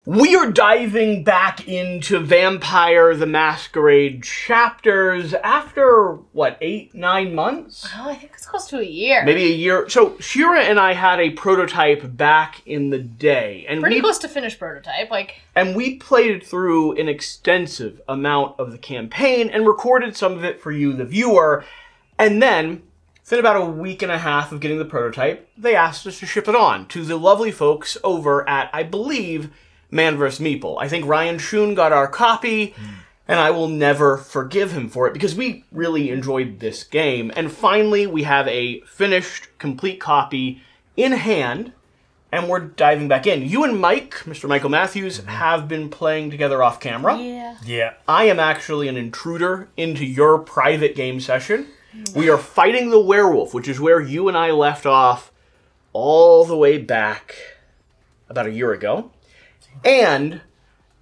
We are diving back into Vampire the Masquerade chapters after, what, 8, 9 months? Oh, I think it's close to a year. Maybe a year. So, Shira and I had a prototype back in the day. And pretty close to finished prototype, And we played through an extensive amount of the campaign and recorded some of it for you, the viewer. And then, within about a week and a half of getting the prototype, they asked us to ship it on to the lovely folks over at, I believe, Man vs. Meeple. I think Ryan Schoon got our copy, and I will never forgive him for it, because we really enjoyed this game. And finally, we have a finished, complete copy in hand, and we're diving back in. You and Mike, Mr. Michael Matthews, have been playing together off camera. Yeah. I am actually an intruder into your private game session. We are fighting the werewolf, which is where you and I left off all the way back about a year ago. And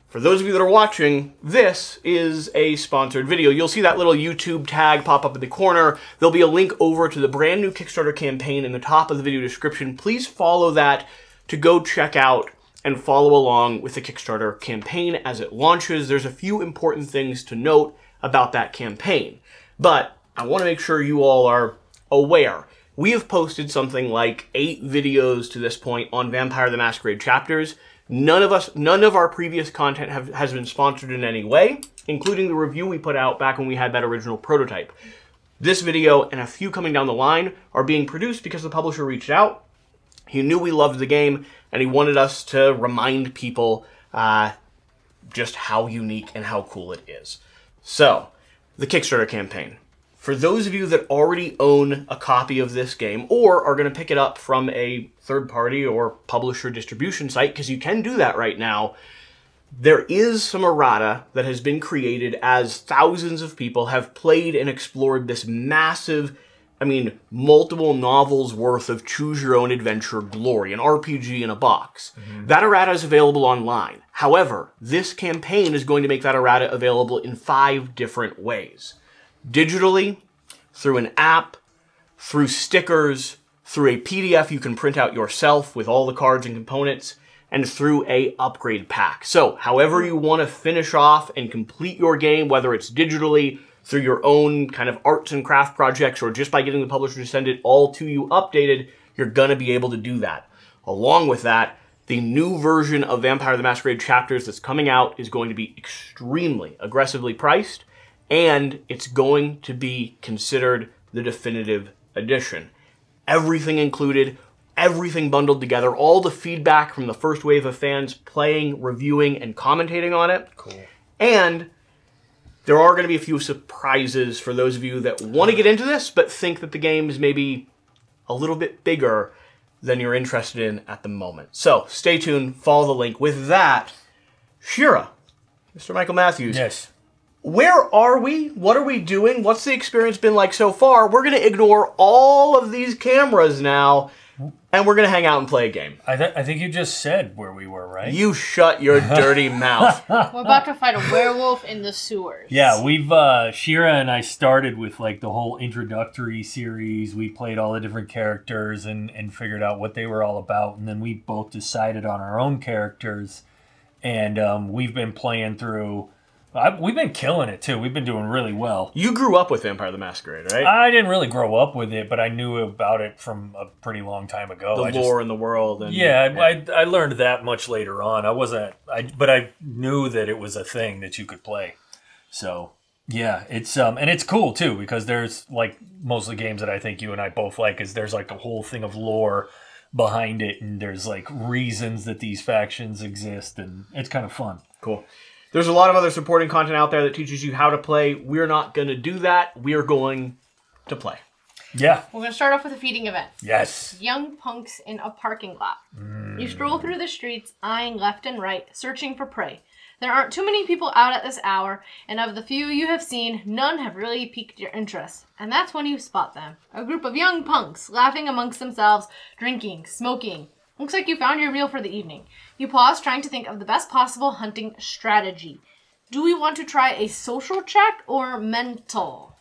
for those of you that are watching, this is a sponsored video. You'll see that little YouTube tag pop up in the corner. There'll be a link over to the brand new Kickstarter campaign in the top of the video description. Please follow that to go check out and follow along with the Kickstarter campaign as it launches. There's a few important things to note about that campaign, but I want to make sure you all are aware. We have posted something like 8 videos to this point on Vampire the Masquerade chapters. None of our previous content has been sponsored in any way, including the review we put out back when we had that original prototype. This video and a few coming down the line are being produced because the publisher reached out. He knew we loved the game, and he wanted us to remind people just how unique and how cool it is. So, the Kickstarter campaign. For those of you that already own a copy of this game or are going to pick it up from a third-party or publisher distribution site, because you can do that right now, there is some errata that has been created as thousands of people have played and explored this massive, multiple novels worth of choose-your-own-adventure glory, an RPG in a box. That errata is available online. However, this campaign is going to make that errata available in 5 different ways. Digitally, through an app, through stickers, through a PDF you can print out yourself with all the cards and components, and through a upgrade pack. So, however you want to finish off and complete your game, whether it's digitally, through your own kind of arts and craft projects, or just by getting the publisher to send it all to you updated, you're going to be able to do that. Along with that, the new version of Vampire the Masquerade chapters that's coming out is going to be extremely aggressively priced, and it's going to be considered the definitive edition. Everything included, everything bundled together, all the feedback from the first wave of fans playing, reviewing, and commentating on it. Cool. And there are going to be a few surprises for those of you that want to get into this, but think that the game is maybe a little bit bigger than you're interested in at the moment. So, stay tuned, follow the link. With that, Shira, Mr. Michael Matthews. Yes. Where are we? What are we doing? What's the experience been like so far? We're going to ignore all of these cameras now, and we're going to hang out and play a game. I think you just said where we were, right? You shut your dirty mouth. We're about to fight a werewolf in the sewers. Yeah, we've, Shira and I started with, the whole introductory series. We played all the different characters and figured out what they were all about, and then we both decided on our own characters, and we've been playing through... we've been killing it, too. We've been doing really well. You grew up with Vampire the Masquerade, right? I didn't really grow up with it, but I knew about it from a pretty long time ago. The lore in the world. And, I learned that much later on. But I knew that it was a thing that you could play. So, yeah, it's and it's cool, too, because there's, most of the games that I think you and I both like, is there's, a whole thing of lore behind it, and there's, reasons that these factions exist, and it's kind of fun. Cool. There's a lot of other supporting content out there that teaches you how to play. We're not going to do that. We're going to play. Yeah. We're going to start off with a feeding event. Yes. Young punks in a parking lot. You stroll through the streets, eyeing left and right, searching for prey. There aren't too many people out at this hour, and of the few you have seen, none have really piqued your interest. And that's when you spot them. A group of young punks, laughing amongst themselves, drinking, smoking. Looks like you found your meal for the evening. You pause, trying to think of the best possible hunting strategy. Do we want to try a social check or mental?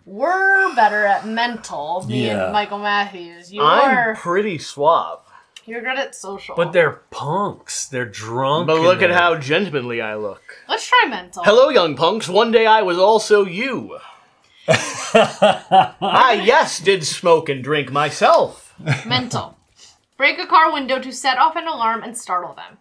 We're better at mental, me and Michael Matthews. I'm pretty suave. You're good at social. But they're punks. They're drunk. But look at how gentlemanly I look. Let's try mental. Hello, young punks. One day I was also you. I, yes, did smoke and drink myself. Mental. Break a car window to set off an alarm and startle them.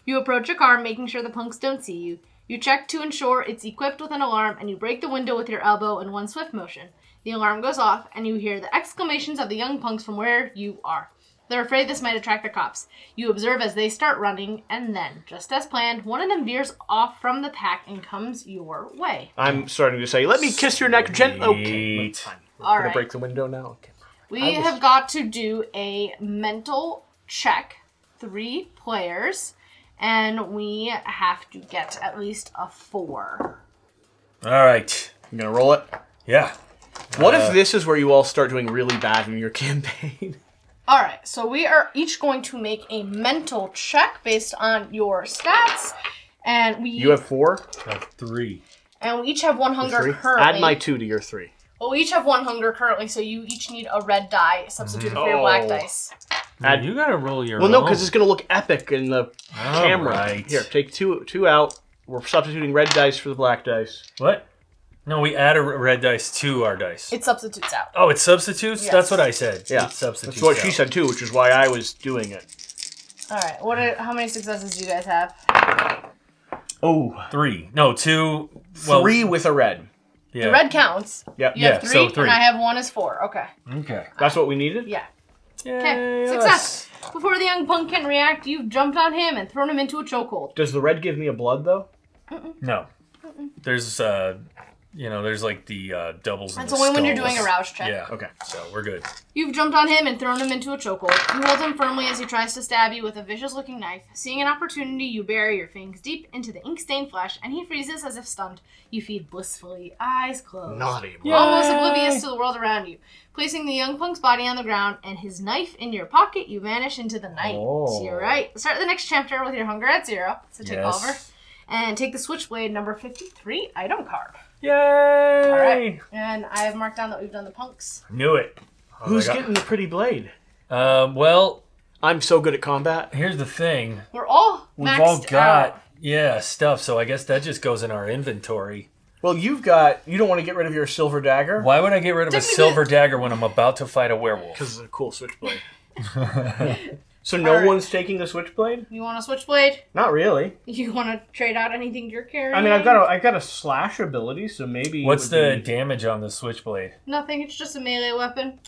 You approach a car, making sure the punks don't see you. You check to ensure it's equipped with an alarm, and you break the window with your elbow in one swift motion. The alarm goes off, and you hear the exclamations of the young punks from where you are. They're afraid this might attract the cops. You observe as they start running, and then, just as planned, one of them veers off from the pack and comes your way. I'm starting to say, let me kiss your neck gently. Okay, fine. We're All going right. to break the window now. Okay. We have got to do a mental check, 3 players, and we have to get at least a 4. All right. You going to roll it? Yeah. What if this is where you all start doing really bad in your campaign? All right, so we are each going to make a mental check based on your stats, and You have 4? I have 3. and we each have 1 hunger 3? currently. Add my 2 to your 3. Well, we each have 1 hunger currently, so you each need a red die substituted for your black Oh. dice. Man, you gotta roll your Well, no, own. because it's going to look epic in the camera. right. Here, take two out. We're substituting red dice for the black dice. What? No, we add a red dice to our dice. It substitutes out. Oh, it substitutes? Yes. That's what I said. Yeah, It substitutes that's what she out. said too, which is why I was doing it. All right, how many successes do you guys have? Oh, 3. No, 2. Well, 3 with a red. Yeah. The red counts. Yep. You have Yeah, 3, so 3. and I have 1 as 4. Okay. Okay. That's what we needed? Yeah. Yay, Okay, us. success. Before the young punk can react, you've jumped on him and thrown him into a chokehold. Does the red give me a blood, though? No. There's, there's like the doubles and That's the only when you're skulls. doing a rouse check. Yeah. Okay. So we're good. You've jumped on him and thrown him into a chokehold. You hold him firmly as he tries to stab you with a vicious-looking knife. Seeing an opportunity, you bury your fangs deep into the ink-stained flesh, and he freezes as if stunned. You feed blissfully, eyes closed. Naughty. Yeah. Almost oblivious to the world around you. Placing the young punk's body on the ground and his knife in your pocket, you vanish into the night. Oh. To your right. Start the next chapter with your hunger at 0. So take Yes. over. And take the switchblade number 53 item card. Yay! All right. And I have marked down that we've done the punks. Knew it. Oh, Who's my God. getting the pretty blade? Well, I'm so good at combat. here's the thing. We're all We've maxed all got, out. stuff, so I guess that just goes in our inventory. Well, you don't want to get rid of your silver dagger? Why would I get rid of a Technically- silver dagger when I'm about to fight a werewolf? Because it's a cool switchblade. So no Alright. one's taking the switchblade? You want a switchblade? Not really. You want to trade out anything you're carrying? I mean, I've got a slash ability, so maybe. What's it the would be- damage on the switchblade? Nothing. It's just a melee weapon.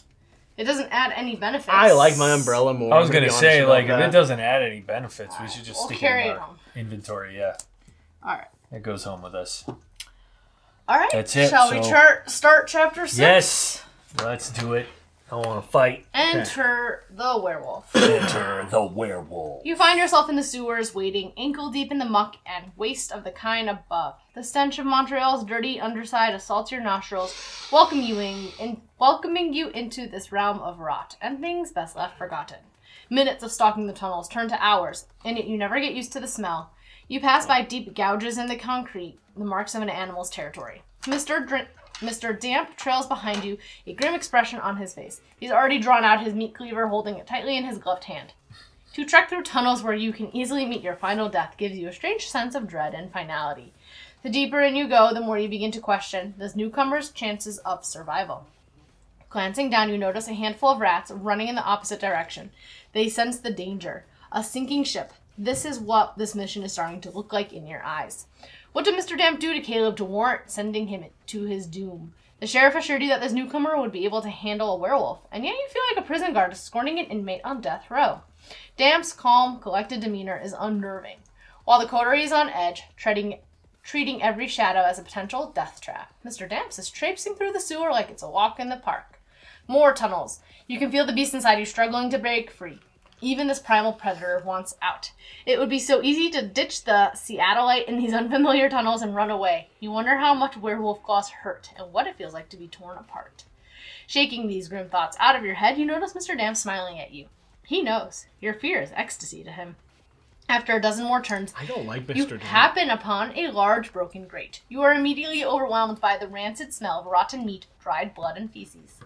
It doesn't add any benefits. I like my umbrella more. I was I'm gonna be say, honest like, about if it that. doesn't add any benefits, we should just We'll stick carry it in it our home. inventory. Yeah, All right. it goes home with us. All right. That's it, Shall we so- start chapter 6? Yes, let's do it. I want to fight. Enter the werewolf. Enter the werewolf. You find yourself in the sewers, wading ankle deep in the muck and waste of the kind above. The stench of Montreal's dirty underside assaults your nostrils, welcoming you into this realm of rot, and things best left forgotten. Minutes of stalking the tunnels turn to hours, and yet you never get used to the smell. You pass by deep gouges in the concrete, the marks of an animal's territory. Mr. Damp trails behind you, a grim expression on his face. He's already drawn out his meat cleaver, holding it tightly in his gloved hand. To trek through tunnels where you can easily meet your final death gives you a strange sense of dread and finality. The deeper in you go, the more you begin to question this newcomer's chances of survival. Glancing down, you notice a handful of rats running in the opposite direction. They sense the danger. A sinking ship. This is what this mission is starting to look like in your eyes. What did Mr. Damp do to Caleb to warrant sending him to his doom? The sheriff assured you that this newcomer would be able to handle a werewolf, and yet you feel like a prison guard escorting an inmate on death row. Damp's calm, collected demeanor is unnerving, while the coterie is on edge, treating every shadow as a potential death trap. Mr. Damps is traipsing through the sewer like it's a walk in the park. More tunnels. You can feel the beast inside you struggling to break free. Even this primal predator wants out. It would be so easy to ditch the Seattleite in these unfamiliar tunnels and run away. You wonder how much werewolf claws hurt and what it feels like to be torn apart. Shaking these grim thoughts out of your head, you notice Mr. Damp smiling at you. He knows. Your fear is ecstasy to him. After a dozen more turns, I don't like you Mr. Damp. happen upon a large broken grate. You are immediately overwhelmed by the rancid smell of rotten meat, dried blood, and feces.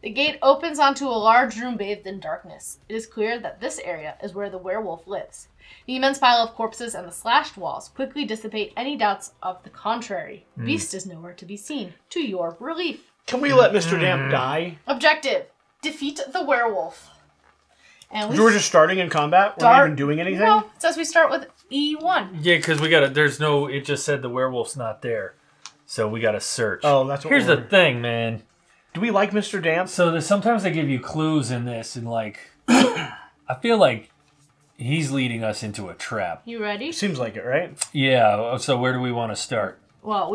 The gate opens onto a large room bathed in darkness. It is clear that this area is where the werewolf lives. The immense pile of corpses and the slashed walls quickly dissipate any doubts of the contrary. Beast is nowhere to be seen, to your relief. Can we let Mr. Damp die? Objective: defeat the werewolf. And We were just starting in combat? We're not even doing anything? No, it says we start with E1. Yeah, because we gotta. There's no. It just said the werewolf's not there, so we gotta search. Oh, that's what Here's the thing, man. Do we like Mr. Damp? So sometimes they give you clues in this, and like, I feel like he's leading us into a trap. You ready? Seems like it, right? Yeah. So where do we want to start? Well,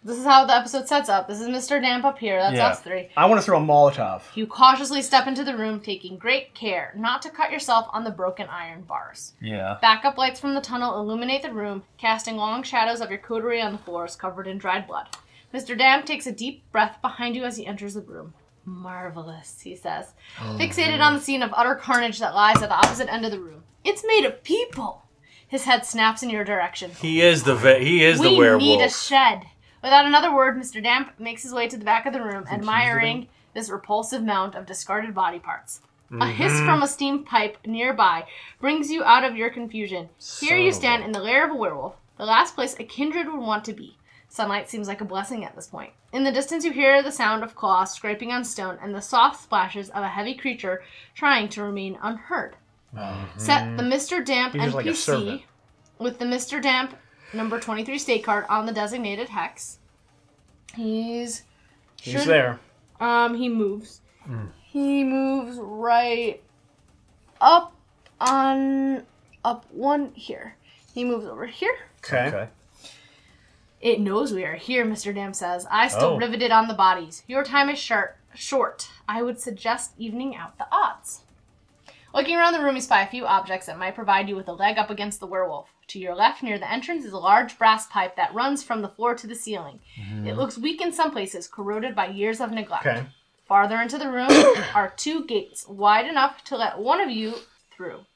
this is how the episode sets up. This is Mr. Damp up here. That's us three. I want to throw a Molotov. You cautiously step into the room, taking great care not to cut yourself on the broken iron bars. Yeah. Backup lights from the tunnel illuminate the room, casting long shadows of your coterie on the floors covered in dried blood. Mr. Damp takes a deep breath behind you as he enters the room. Marvelous, he says, fixated on the scene of utter carnage that lies at the opposite end of the room. It's made of people. His head snaps in your direction. He is the werewolf. We need a shed. Without another word, Mr. Damp makes his way to the back of the room, admiring this repulsive mound of discarded body parts. A hiss from a steam pipe nearby brings you out of your confusion. Here you stand in the lair of a werewolf, the last place a kindred would want to be. Sunlight seems like a blessing at this point. In the distance you hear the sound of claws scraping on stone and the soft splashes of a heavy creature trying to remain unheard. Set the Mr. Damp NPC with the Mr. Damp number 23 state card on the designated hex. He's there. He moves. He moves right up one here. He moves over here. Okay. It knows we are here, Mr. Damp says. I still riveted on the bodies. Your time is short. I would suggest evening out the odds. Looking around the room, you spy a few objects that might provide you with a leg up against the werewolf. To your left, near the entrance, is a large brass pipe that runs from the floor to the ceiling. It looks weak in some places, corroded by years of neglect. Okay. Farther into the room are two gates, wide enough to let one of you through.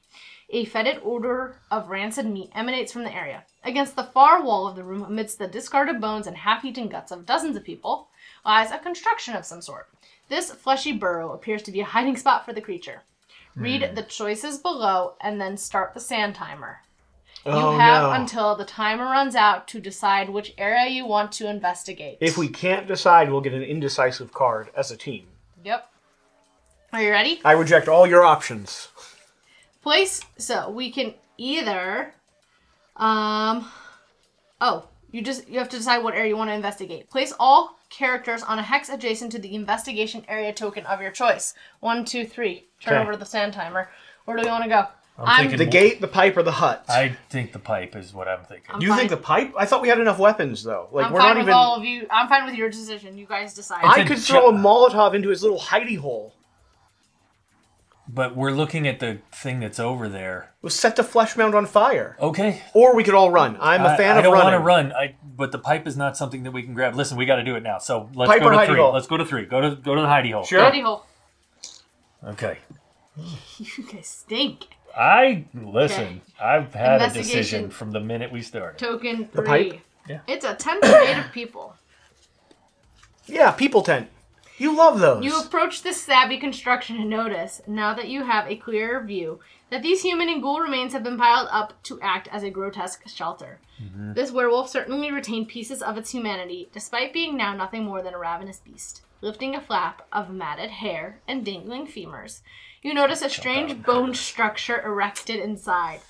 A fetid odor of rancid meat emanates from the area. Against the far wall of the room, amidst the discarded bones and half-eaten guts of dozens of people, lies a construction of some sort. This fleshy burrow appears to be a hiding spot for the creature. Read the choices below and then start the sand timer. You have until the timer runs out to decide which area you want to investigate. If we can't decide, we'll get an indecisive card as a team. Yep. Are you ready? I reject all your options. So we can either, you have to decide what area you want to investigate. Place all characters on a hex adjacent to the investigation area token of your choice. 1, 2, 3. Turn over the sand timer. Where do we want to go? I'm thinking the gate, the pipe, or the hut? I think the pipe is what I'm thinking. You think the pipe? I thought we had enough weapons, though. Like I'm fine with all of you. I'm fine with your decision. You guys decide. I could throw a Molotov into his little hidey hole. But we're looking at the thing that's over there. We'll set the flesh mound on fire. Okay. Or we could all run. I'm a fan of running. I don't want to run, but the pipe is not something that we can grab. Listen, we got to do it now. So let's pipe go to 3. Hole. Let's go to 3. Go to the hidey hole. Sure. Hidey hole. Okay. You guys stink. Listen. I've had a decision from the minute we started. Token 3. The pipe? Yeah. It's a tent made of people. Yeah, people tent. You love those. You approach this savvy construction and notice, now that you have a clearer view, that these human and ghoul remains have been piled up to act as a grotesque shelter. This werewolf certainly retained pieces of its humanity, despite being now nothing more than a ravenous beast. Lifting a flap of matted hair and dangling femurs, you notice a strange bone structure erected inside.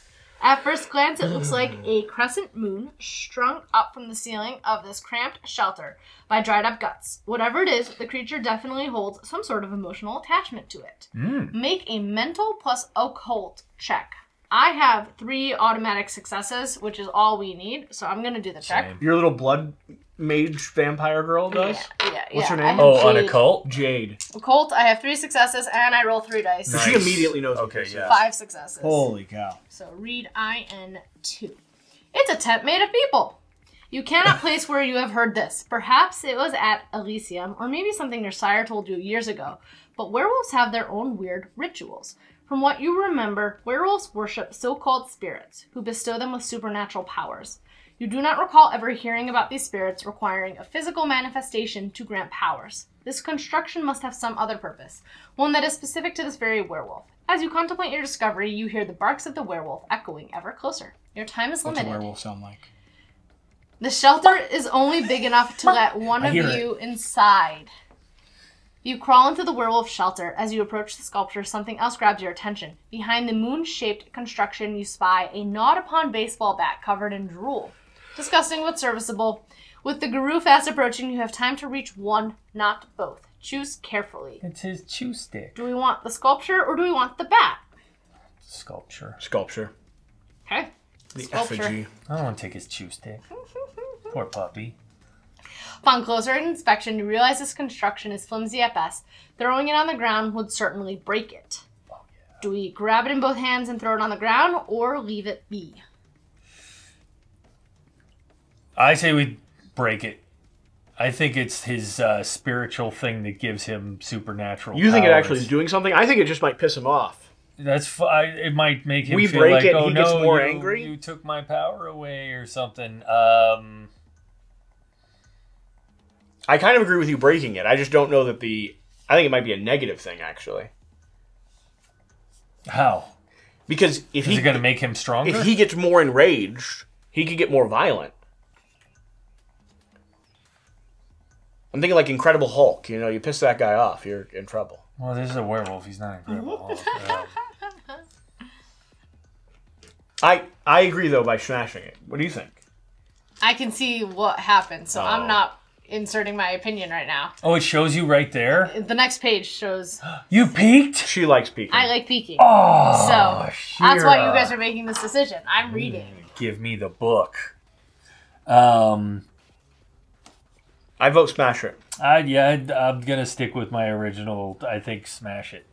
At first glance, it looks like a crescent moon strung up from the ceiling of this cramped shelter by dried up guts. Whatever it is, the creature definitely holds some sort of emotional attachment to it. Make a mental plus occult check. I have 3 automatic successes, which is all we need, so I'm going to do the check. Same. Your little blood mage vampire girl does? Yeah. What's her name? On occult? Jade. Occult, I have 3 successes, and I roll 3 dice. Nice. She immediately knows what this is. 5 successes. Holy cow. So read IN2. It's a tent made of people. You cannot place where you have heard this. Perhaps it was at Elysium, or maybe something your sire told you years ago. But werewolves have their own weird rituals. From what you remember, werewolves worship so-called spirits, who bestow them with supernatural powers. You do not recall ever hearing about these spirits requiring a physical manifestation to grant powers. This construction must have some other purpose, one that is specific to this very werewolf. As you contemplate your discovery, you hear the barks of the werewolf echoing ever closer. Your time is limited. What's a werewolf sound like? The shelter is only big enough to let one of you inside. You crawl into the werewolf shelter. As you approach the sculpture, something else grabs your attention. Behind the moon-shaped construction, you spy a gnawed-upon baseball bat covered in drool. Disgusting but serviceable. With the guru fast approaching, you have time to reach one, not both. Choose carefully. It's his chew stick. Do we want the sculpture or do we want the bat? Sculpture. Sculpture. Okay. The Sculpture. effigy. I don't want to take his chew stick. Poor puppy. Upon closer inspection, you realize this construction is flimsy at best. Throwing it on the ground would certainly break it. Oh, yeah. Do we grab it in both hands and throw it on the ground or leave it be? I say we break it. I think it's his spiritual thing that gives him supernatural You think it powers. actually is doing something? I think it just might piss him off. That's it might make him We feel break like, it, oh he gets no, more you, angry? you took my power away or something. I kind of agree with you breaking it. I just don't know that I think it might be a negative thing, actually. How? Because if Is it going to make him stronger? if he gets more enraged, he could get more violent. I'm thinking like Incredible Hulk. You know, you piss that guy off, you're in trouble. Well, this is a werewolf. He's not incredible. I agree, though, by smashing it. What do you think? I can see what happened, so Oh. I'm not inserting my opinion right now. Oh, it shows you right there? The next page shows You peeked? She likes peeking. I like peeking. Oh, So that's why you guys are making this decision. I'm reading. Give me the book. I vote smash it. I'm going to stick with my original. I think smash it.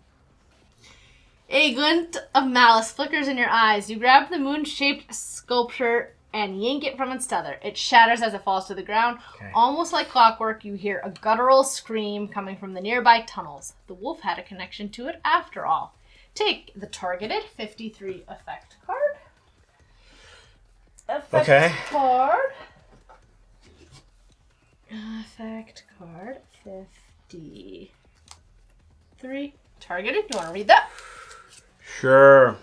A glint of malice flickers in your eyes. You grab the moon-shaped sculpture and yank it from its tether. It shatters as it falls to the ground. Okay. Almost like clockwork, you hear a guttural scream coming from the nearby tunnels. The wolf had a connection to it after all. Take the targeted 53 effect card. Effect card. Effect card 53. Targeted. You want to read that? Sure.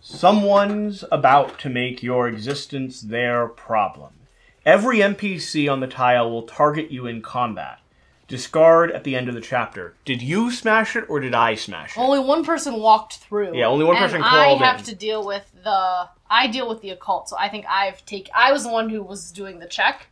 Someone's about to make your existence their problem. Every NPC on the tile will target you in combat. Discard at the end of the chapter. Did you smash it or did I smash it? Only one person walked through. Yeah, only one person and crawled I have in. to deal with I deal with the occult, so I think I was the one who was doing the check.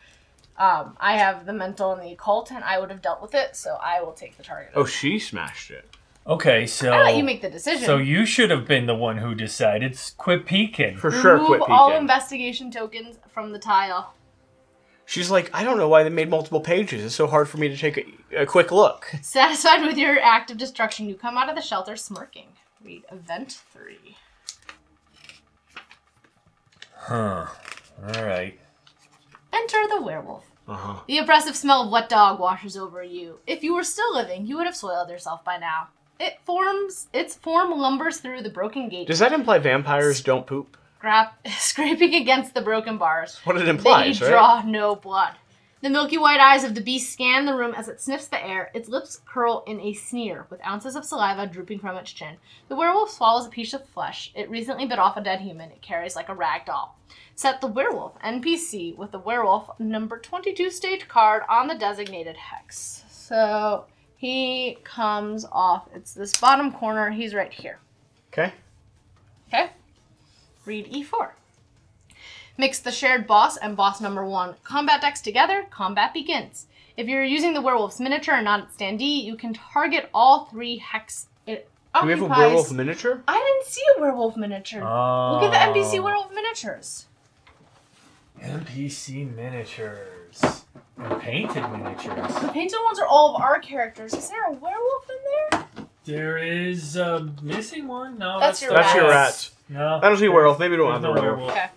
I have the mental and the occult, and I would have dealt with it, so I will take the target. Oh, she smashed it. Okay, so... I let you make the decision. So you should have been the one who decided. Quit peeking. For sure, Remove quit all peeking. investigation tokens from the tile. She's like, I don't know why they made multiple pages. It's so hard for me to take a quick look. Satisfied with your act of destruction, you come out of the shelter smirking. Read Event 3. Huh. Alright. Enter the werewolf. Uh-huh. The oppressive smell of wet dog washes over you. If you were still living, you would have soiled yourself by now. Its form lumbers through the broken gate. Does that imply vampires don't poop? Scraping against the broken bars. What it implies, They right? draw no blood. The milky white eyes of the beast scan the room as it sniffs the air. Its lips curl in a sneer, with ounces of saliva drooping from its chin. The werewolf swallows a piece of flesh. It recently bit off a dead human. It carries like a rag doll. Set the werewolf NPC with the werewolf number 22 stage card on the designated hex. So he comes off. It's this bottom corner. He's right here. Okay. Okay? Read E4. Mix the shared boss and boss number 1 combat decks together. Combat begins. If you're using the werewolf's miniature and not its standee, you can target all 3 hex. It Do we have a werewolf miniature? I didn't see a werewolf miniature. Look at the NPC werewolf miniatures. NPC miniatures. And painted miniatures. The painted ones are all of our characters. Is there a werewolf in there? There is a missing one. No, That's your That's your rats. No. I don't see a werewolf. Maybe we don't have There's the no werewolf. Okay.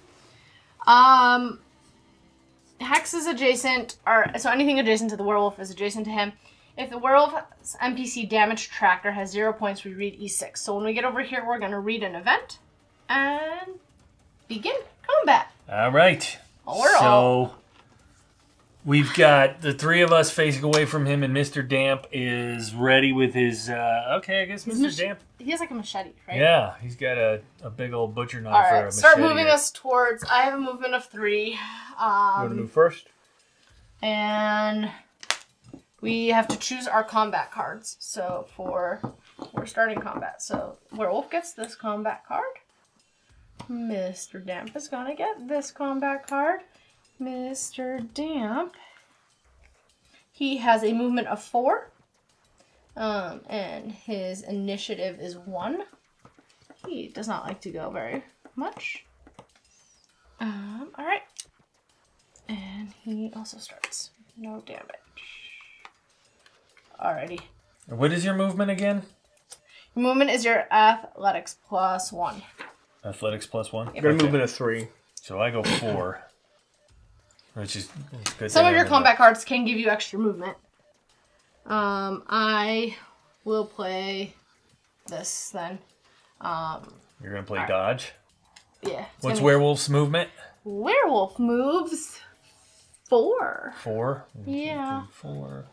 Hex is adjacent, so anything adjacent to the werewolf is adjacent to him. If the werewolf's NPC damage tracker has 0 points, we read E6. So when we get over here, we're going to read an event and begin combat. All right. So we've got the three of us facing away from him, and Mr. Damp is ready with his. Okay, I guess Mr. Damp. He has like a machete, right? Yeah, he's got a big old butcher knife. All or a right, machete start moving here. us towards. I have a movement of 3. You want to move first? And we have to choose our combat cards. So we're starting combat. So Werewolf gets this combat card. Mr. Damp is gonna get this combat card. Mr. Damp, he has a movement of 4. And his initiative is 1. He does not like to go very much. Alright. And he also starts. No damage. Alrighty. What is your movement again? Movement is your athletics plus 1. Athletics plus 1? I got a movement of 3. So I go 4. Which is good. Some of your combat cards can give you extra movement. I will play this then. You're going to play dodge? Yeah. What's Werewolf's movement? Werewolf moves 4. 4? Yeah. 1, 2, 3, 4.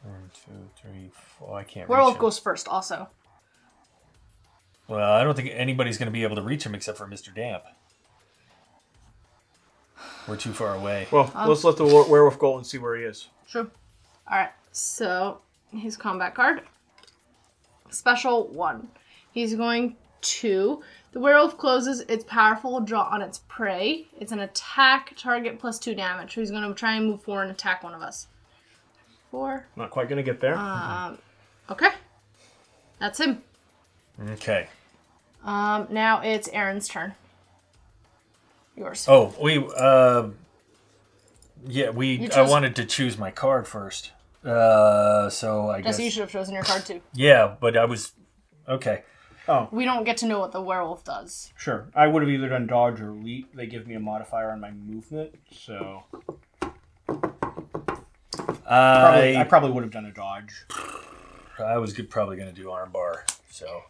1, 2, 3, 4. I can't Werewolf reach him. goes first also. Well, I don't think anybody's going to be able to reach him except for Mr. Damp. We're too far away. Well, let's let the werewolf go and see where he is. Sure. Alright, so his combat card. Special 1. He's going to... The werewolf closes its powerful jaw on its prey. It's an attack target plus 2 damage. So he's going to try and move 4 and attack one of us. 4. Not quite going to get there. Okay. That's him. Okay. Now it's Aaron's turn. Yours. Oh, I wanted to choose my card first. So I guess... Jesse, you should have chosen your card too. Yeah, but I was... Okay. Oh, We don't get to know what the werewolf does. sure. I would have either done dodge or leap. They give me a modifier on my movement, so... I probably would have done a dodge. I was probably going to do armbar, so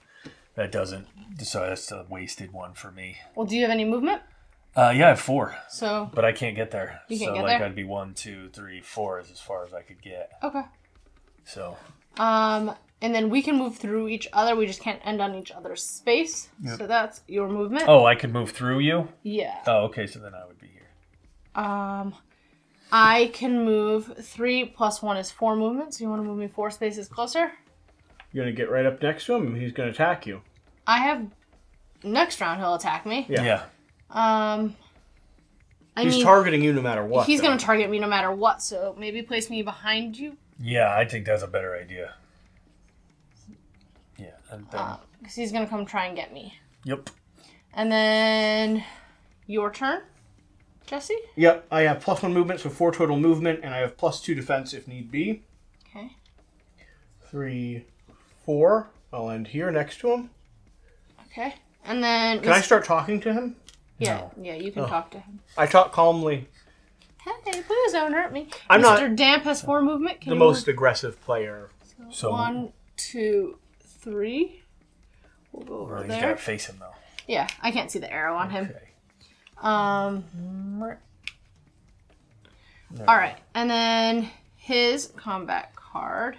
that doesn't... So that's a wasted one for me. Well, do you have any movement? Yeah, I have 4, So, but I can't get there. You can't so get like there? I'd be 1, 2, 3, 4 is as far as I could get. okay. So And then we can move through each other. We just can't end on each other's space. Yep. So that's your movement. oh, I could move through you. Yeah. Oh, okay. So then I would be here. I can move 3 plus 1 is 4 movement. So you want to move me 4 spaces closer? You're going to get right up next to him, and he's going to attack you. I have... Next round, he'll attack me. Yeah. He's targeting you no matter what. He's going to target me no matter what, so maybe place me behind you. Yeah, I think that's a better idea. Yeah. And then, Because he's going to come try and get me. yep. And then... Your turn, Jesse? Yep, I have +1 movement, so 4 total movement, and I have +2 defense if need be. Okay. 3, 4. I'll end here next to him. Okay. And then... Can I start talking to him? Yeah, yeah, you can talk to him. I talk calmly. Hey, please don't hurt me. I'm Mr. not Damp has 4 movement. Can the you most aggressive player. So 1, 2, 3. We'll go over Well, he's there. got to face him though. Yeah, I can't see the arrow on him. Okay. All right, and then his combat card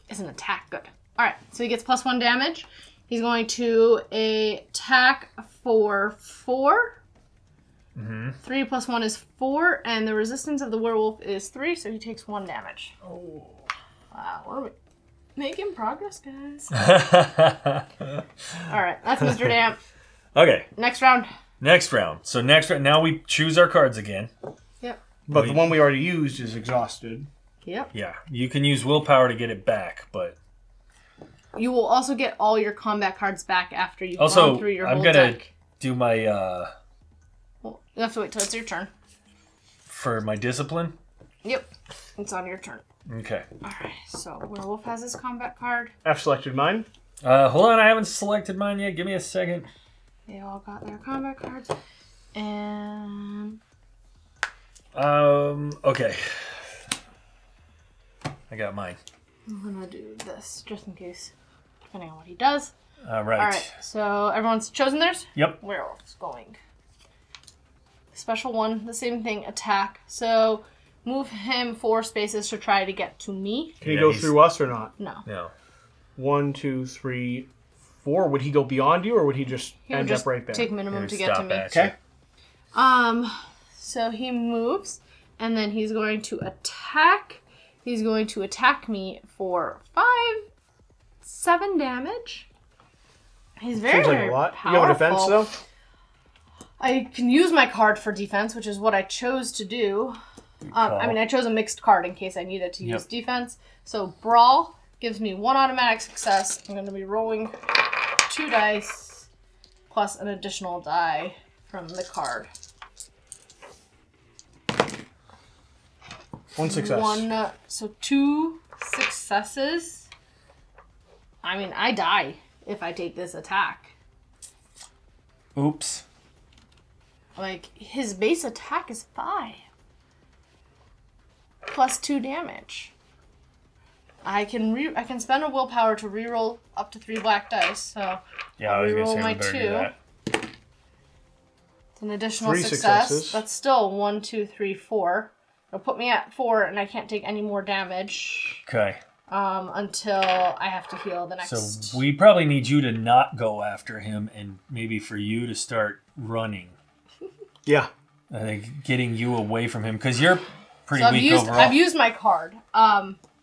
is an attack. Good. All right, so he gets +1 damage. He's going to attack for 4. 3 plus 1 is 4, and the resistance of the werewolf is 3, so he takes 1 damage. Oh. Wow, we're making progress, guys. All right, that's Mr. Damp. Okay. Next round. Next round. So next round, now we choose our cards again. Yep. But the one we already used is exhausted. Yep. Yeah. You can use willpower to get it back, but You will also get all your combat cards back after you've also gone through your I'm whole gonna deck. do my Well, you have to wait till it's your turn. for my discipline. Yep. It's on your turn. Okay. Alright, so Werewolf has his combat card. I've selected mine. Hold on, I haven't selected mine yet. Give me a second. They all got their combat cards. And... Okay. I got mine. I'm gonna do this, just in case, depending on what he does. All right. Alright, so everyone's chosen theirs? Yep. Werewolf's going special one, the same thing, attack. So move him 4 spaces to try to get to me. Can he go through us or not? No. No. 1, 2, 3, 4. Would he go beyond you, or would he just end up right there? Take minimum to get to me. Okay. So he moves, and then he's going to attack. He's going to attack me for 7 damage. He's very, Seems like very a lot. powerful. You have a defense, though? I can use my card for defense, which is what I chose to do. I chose a mixed card in case I needed to use defense. So Brawl gives me 1 automatic success. I'm going to be rolling 2 dice plus an additional die from the card. 1 success. So 2 successes. I mean, I die if I take this attack. Oops. Like, his base attack is 5. Plus 2 damage. I can spend a willpower to reroll up to 3 black dice, so Yeah, I'll I was going to reroll say my we better 2. do that. It's an additional 3 success. successes. That's still 1, 2, 3, 4. It'll put me at 4, and I can't take any more damage Okay. until I have to heal the next. So we probably need you to not go after him, and maybe for you to start running. Yeah. I think getting you away from him, because you're pretty So weak overall. I've used my card.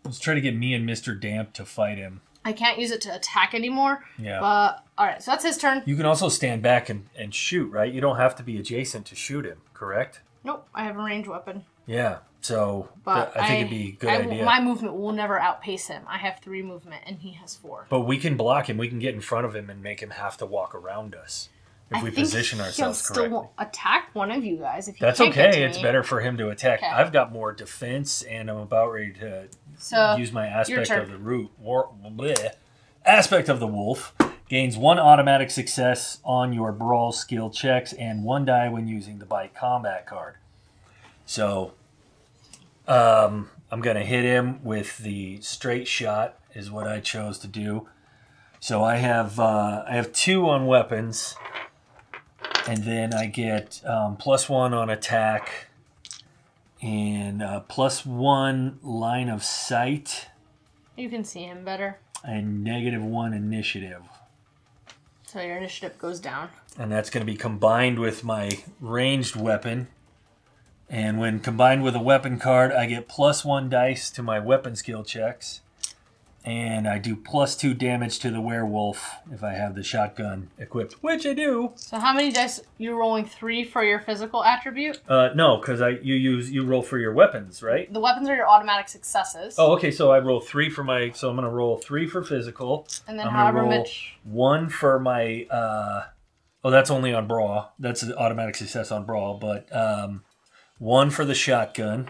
Let's try to get me and Mr. Damp to fight him. I can't use it to attack anymore. Yeah. But alright, so that's his turn. You can also stand back and shoot, right? You don't have to be adjacent to shoot him, correct? Nope, I have a ranged weapon. Yeah. So But I think it'd be a good idea. My movement will never outpace him. I have 3 movement, and he has 4. But we can block him. We can get in front of him and make him have to walk around us if we position ourselves correctly. He'll still attack one of you guys if he That's can't get okay. to It's me. better for him to attack. Okay. I've got more defense, and I'm about ready to use my aspect turn. of the aspect of the wolf. Gains 1 automatic success on your brawl skill checks and 1 die when using the bite combat card. So I'm going to hit him with the straight shot is what I chose to do. So I have 2 on weapons, and then I get +1 on attack and +1 line of sight You can see him better. and -1 initiative. So your initiative goes down. And that's going to be combined with my ranged weapon. And when combined with a weapon card, I get +1 dice to my weapon skill checks. And I do +2 damage to the werewolf if I have the shotgun equipped, which I do. So how many dice? You're rolling 3 for your physical attribute? No, because you roll for your weapons, right? The weapons are your automatic successes. Oh, okay. So I roll 3 for my. So I'm going to roll 3 for physical. And then I'm however gonna roll much. 1 for my. Oh, that's only on brawl. That's an automatic success on brawl, but 1 for the shotgun.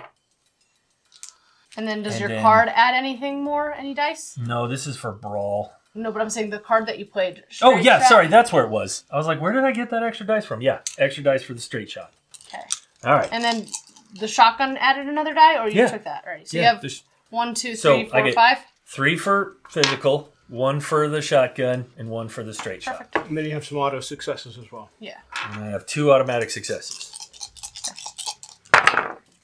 And then does And your then- card add anything more? Any dice? No, this is for brawl. No, but I'm saying the card that you played. Oh, straight yeah, shot? sorry, that's where it was. I was like, where did I get that extra dice from? Yeah, extra dice for the straight shot. Okay. All right. And then the shotgun added another die, or you Yeah. took that? All right. So Yeah, you have there's 1, 2, So, 3, I 4, get- 5. 3 for physical, 1 for the shotgun, and 1 for the straight shot. Perfect. And then you have some auto successes as well. Yeah. And I have 2 automatic successes.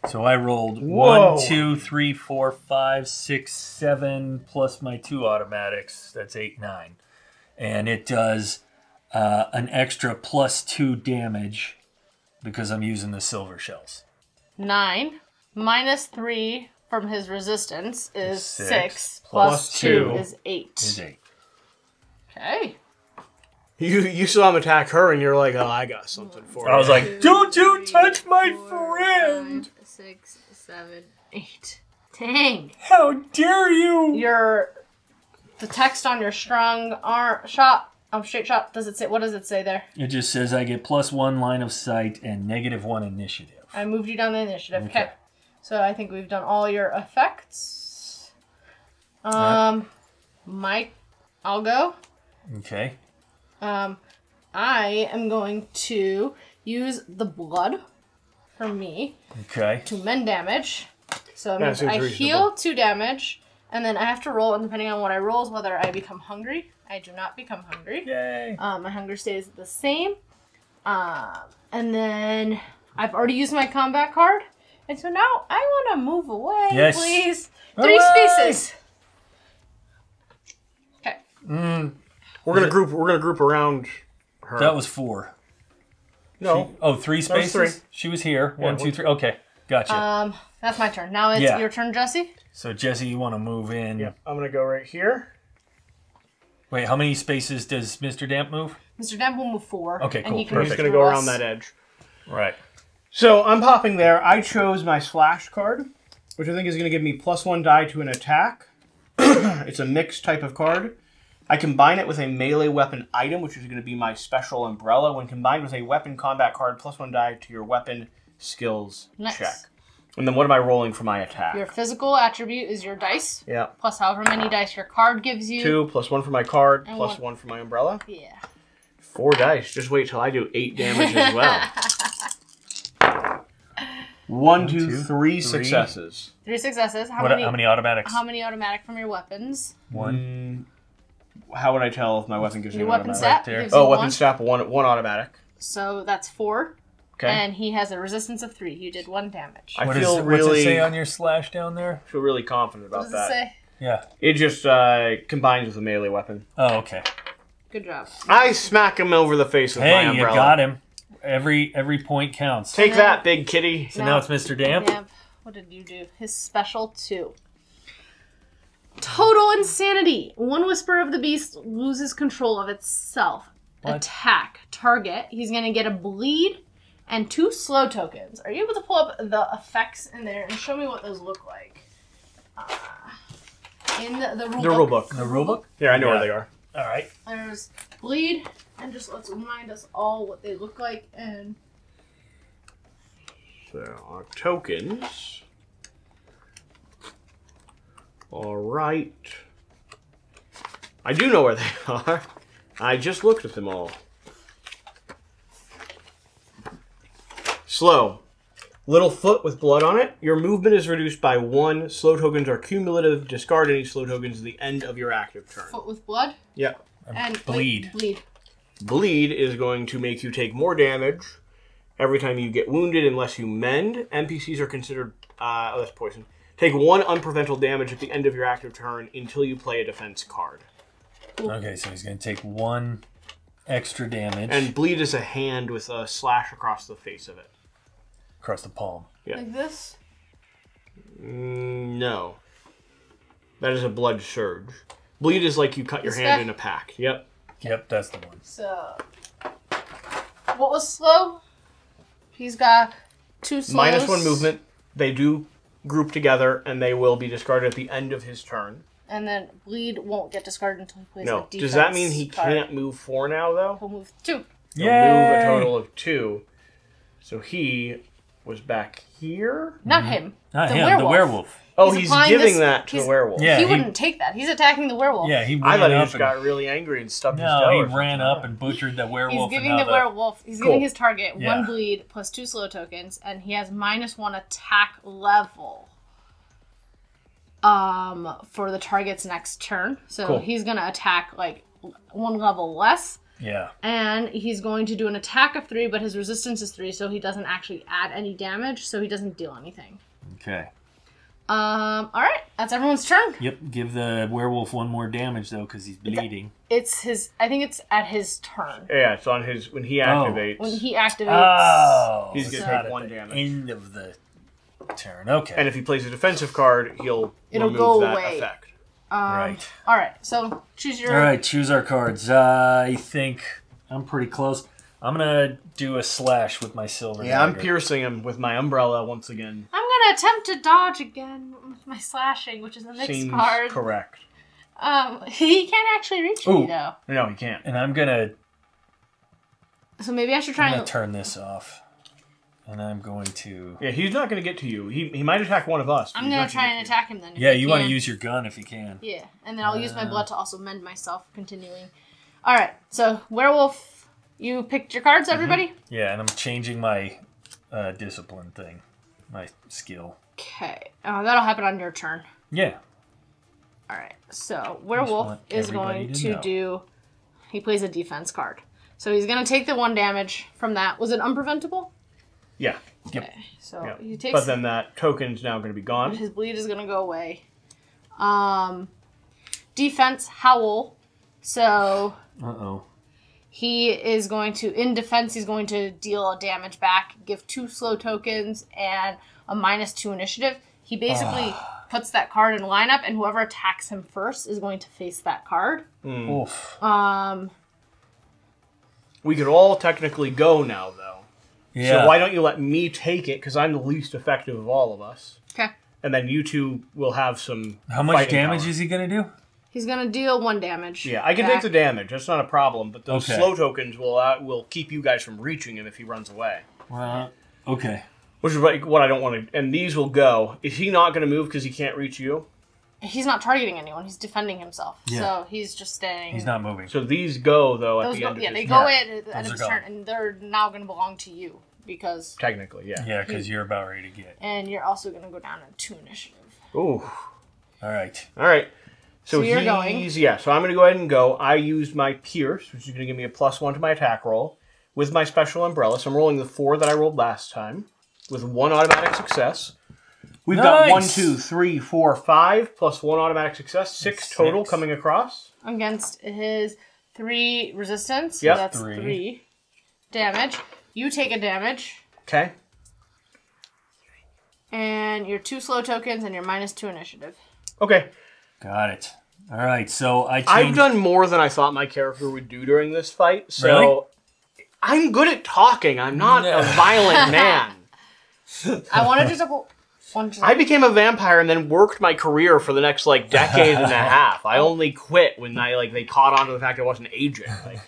So I rolled Whoa. 1, 2, 3, 4, 5, 6, 7, plus my 2 automatics. That's 8, 9. And it does an extra +2 damage because I'm using the silver shells. 9 minus 3 from his resistance is 6, 6 plus plus 2 2 is 8. Is 8. Okay. You saw him attack her, and you're like, oh, I got something for you. I was like, don't you touch my friend! 5, 6, 7, 8. Dang. How dare you! The text on your strong arm shot, straight shot, does it say, what does it say there? It just says I get +1 line of sight and -1 initiative. I moved you down the initiative. Okay. Okay. So I think we've done all your effects. Mike, I'll go. Okay. I am going to use the blood for me Okay. to mend damage. So That seems I reasonable. heal 2 damage, and then I have to roll, and depending on what I roll is whether I become hungry. I do not become hungry. Yay. My hunger stays the same. And then I've already used my combat card, and so now I want to move away, Yes. please. 3 spaces. Okay. We're gonna group around her. That was 4. no. 3 spaces? 3. She was here. 1, 2, 3. Okay, gotcha. That's my turn. Now it's your turn, Jesse. So, Jesse, you want to move in. Yeah, I'm gonna go right here. Wait, how many spaces does Mr. Damp move? Mr. Damp will move 4. Okay, and cool. he can I'm just move gonna through go us. around that edge. Right. So I'm popping there. I chose my slash card, which I think is gonna give me +1 die to an attack. It's a mixed type of card. I combine it with a melee weapon item, which is going to be my special umbrella. When combined with a weapon combat card, +1 die to your weapon skills check. And then what am I rolling for my attack? Your physical attribute is your dice. Yeah. Plus however many dice your card gives you. 2 +1 for my card, And +1 for my umbrella. Yeah. 4 dice. Just wait till I do 8 damage as well. 1, 2, 3 successes. 3 successes. How many automatics? How many automatic from your weapons? 1. How would I tell if my weapon gives me Your an weapon automatic? stat gives Oh, you weapon 1. stat, one automatic. So that's 4. Okay. And he has a resistance of 3. You did 1 damage. I What's feel really it say on your slash down there? feel really confident about What does that. it say? Yeah. It just combines with a melee weapon. Oh, okay. Good job. I smack him over the face with my Hey, you umbrella. got him. Every point counts. Take that, big kitty. So now it's Mr. Damp. Damp. What did you do? His special 2. Total insanity. 1 whisper of the beast loses control of itself. What? Attack. Target. He's going to get a bleed and 2 slow tokens. Are you able to pull up the effects in there and show me what those look like? In the rule book. The rulebook? Yeah, I know Yeah. where they are. All right. There's bleed, and just let's remind us all what they look like. And So, our tokens. All right. I do know where they are. I just looked at them all. Slow. Little foot with blood on it. Your movement is reduced by 1. Slow tokens are cumulative. Discard any slow tokens at the end of your active turn. foot with blood. Yep. And bleed. Bleed. Bleed is going to make you take more damage every time you get wounded unless you mend. NPCs are considered... that's poison. Take 1 unpreventable damage at the end of your active turn until you play a defense card. Okay, so he's going to take 1 extra damage. And bleed is a hand with a slash across the face of it. Across the palm. Yeah. Like this. No. That is a blood surge. Bleed is like you cut your This hand guy? in a pack. Yep. Yep, that's the one. So, what was slow? He's got 2 slows. -1 movement. They do group together, and they will be discarded at the end of his turn. And then bleed won't get discarded until he plays a No. defense Does that mean he card. can't move 4 now, though? He'll move 2. He'll move a total of 2. So he was back here. Not him. Not the him, werewolf. the werewolf. Oh, He's he's applying giving this- that to the he's- werewolf. Yeah, he he- wouldn't take that. He's attacking the werewolf. Yeah, he I ran thought he up just and... got really angry and stubbed his toe. No, he or something. ran up and butchered the werewolf. He's giving and the now werewolf. He's Cool. giving his target Yeah. 1 bleed plus 2 slow tokens, and he has -1 attack level. For the target's next turn. So Cool. he's gonna attack like 1 level less. Yeah. And he's going to do an attack of 3, but his resistance is 3, so he doesn't actually add any damage, so he doesn't deal anything. Okay. Alright, that's everyone's turn. Yep, give the werewolf 1 more damage, though, because he's bleeding. It's his, I think it's at his turn. Yeah, it's on his, when he activates. When he activates. Oh! He's it's gonna not take at 1 the damage. end of the turn. Okay. And if he plays a defensive card, It'll remove go that away. effect. right. Alright, so choose your... All right, choose our cards. I think I'm pretty close. I'm going to do a slash with my silver Yeah, I'm dagger. piercing him with my umbrella once again. I'm gonna attempt to dodge again with my slashing, which is a mixed Seems card. correct. He can't actually reach me Ooh. though. No, he can't. And I'm going to So maybe I should try and... turn this off. And I'm going to... Yeah, he's not going to get to you. He might attack one of us. but I'm he's gonna not try gonna and get to attack him then. if Yeah, I you want to can. use your gun if you can. Yeah, and then I'll use my blood to also mend myself, continuing. Alright, so werewolf, you picked your cards, everybody? Yeah, and I'm changing my discipline thing. My skill. Okay, that'll happen on your turn. Yeah. Alright, so werewolf want is everybody going to to know. do... He plays a defense card. So he's going to take the 1 damage from that. Was it unpreventable? Yeah. Yep. Okay, so Yeah. he takes. But then that token's now going to be gone. His bleed is gonna go away. Defense Howl. So Uh-oh. he is going to, in defense, he's going to deal a damage back, give 2 slow tokens, and a -2 initiative. He basically puts that card in lineup, and whoever attacks him first is going to face that card. Oof. We could all technically go now, though. Yeah. So why don't you let me take it, because I'm the least effective of all of us. Okay. And then you two will have some How much fighting damage power. is he going to do? He's going to deal 1 damage. Yeah, I can back. take the damage. That's not a problem. But those Okay. slow tokens will keep you guys from reaching him if he runs away. Well, okay. Which is what I don't want to... And these will go. Is he not going to move because he can't reach you? He's not targeting anyone. He's defending himself. Yeah. So he's just staying. He's not moving. So these go, though, at Those the go, end of yeah, his they turn. go in at Those his are turn, gone. and they're now going to belong to you because. Technically, yeah. Yeah, because you're about ready to get. And you're also going to go down to 2 initiative. Ooh. All right. All right. So you're he's, going. Yeah, so I'm going to go ahead and go. I used my Pierce, which is going to give me a +1 to my attack roll, with my Special Umbrella. So I'm rolling the 4 that I rolled last time, with 1 automatic success. We've got 1, Nice. 2, 3, 4, 5, plus 1 automatic success. 6 total coming across. Against his 3 resistance. Yep. So that's 3 damage. You take a damage. Okay. And your 2 slow tokens and your -2 initiative. Okay. Got it. All right, so I changed... I've done more than I thought my character would do during this fight, so Really? I'm good at talking. I'm not a violent man. I wanted to double. I became a vampire and then worked my career for the next decade and a half. I only quit when they caught on to the fact I wasn't aging.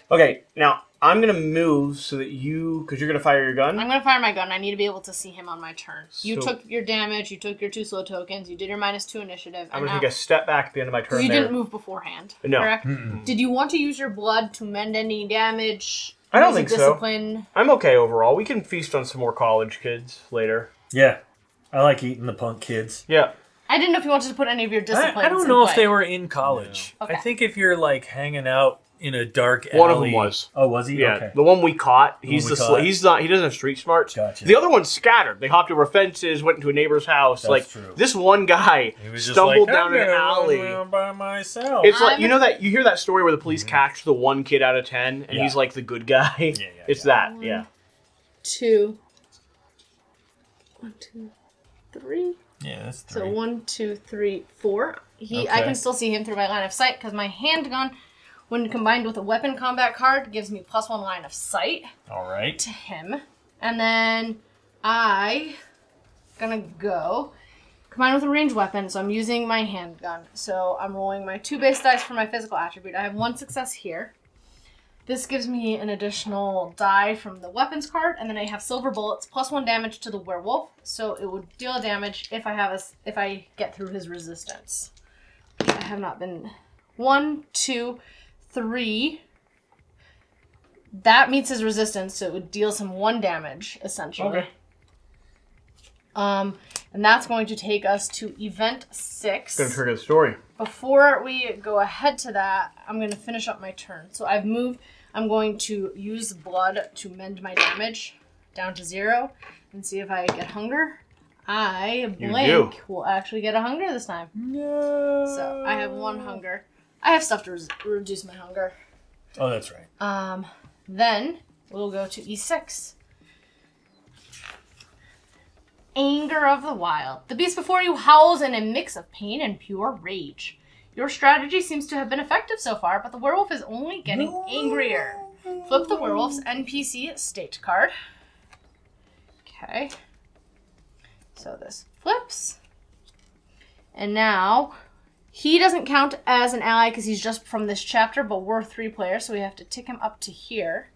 Okay, now I'm gonna move so that because you're gonna fire your gun. I'm going to fire my gun. I need to be able to see him on my turn. You So- took your damage. You took your 2 slow tokens. You did your -2 initiative. I'm and gonna now, take a step back at the end of my turn. you there. didn't move beforehand. No. Correct? Did you want to use your blood to mend any damage? I don't Use a think so. discipline? I'm okay overall. We can feast on some more college kids later. Yeah. I like eating the punk kids. Yeah. I didn't know if you wanted to put any of your disciplines I don't in know play. if they were in college. Okay. I think if you're hanging out in a dark alley... One of them was. Oh, was he? Yeah, Okay. the one we caught. He's we the caught. he's not. He doesn't have street smarts. Gotcha. The other one's scattered. They hopped over fences, went into a neighbor's house. That's true. This one guy He was just stumbled like, down "I'm an gonna alley. run around by myself. It's like you know that you hear that story where the police catch the one kid out of 10, and Yeah. he's like the good guy. Yeah, It's that. Yeah. 2. 1, 2, 3. Yeah, that's 3. So 1, 2, 3, 4. I Okay. can still see him through my line of sight because my handgun, when combined with a weapon combat card, gives me +1 line of sight All right. to him. And then I gonna go combined with a ranged weapon, so I'm using my handgun. So I'm rolling my 2 base dice for my physical attribute. I have 1 success here. This gives me an additional die from the weapons card, and then I have silver bullets +1 damage to the werewolf. So it would deal damage if I get through his resistance. I have not been 1, 2, 3. That meets his resistance, so it would deal some 1 damage essentially. Okay. And that's going to take us to event 6. Gonna trigger the story. Before we go ahead to that, I'm going to finish up my turn. So I've moved. I'm going to use blood to mend my damage down to 0 and see if I get hunger. I blank will actually get a hunger this time. No. So I have 1 hunger. I have stuff to reduce my hunger. Oh, that's right. Then we'll go to E6. Anger of the Wild. The beast before you howls in a mix of pain and pure rage. Your strategy seems to have been effective so far, but the werewolf is only getting angrier. Flip the werewolf's NPC state card. Okay. So this flips. And now, he doesn't count as an ally because he's just from this chapter, but we're 3 players, so we have to tick him up to here.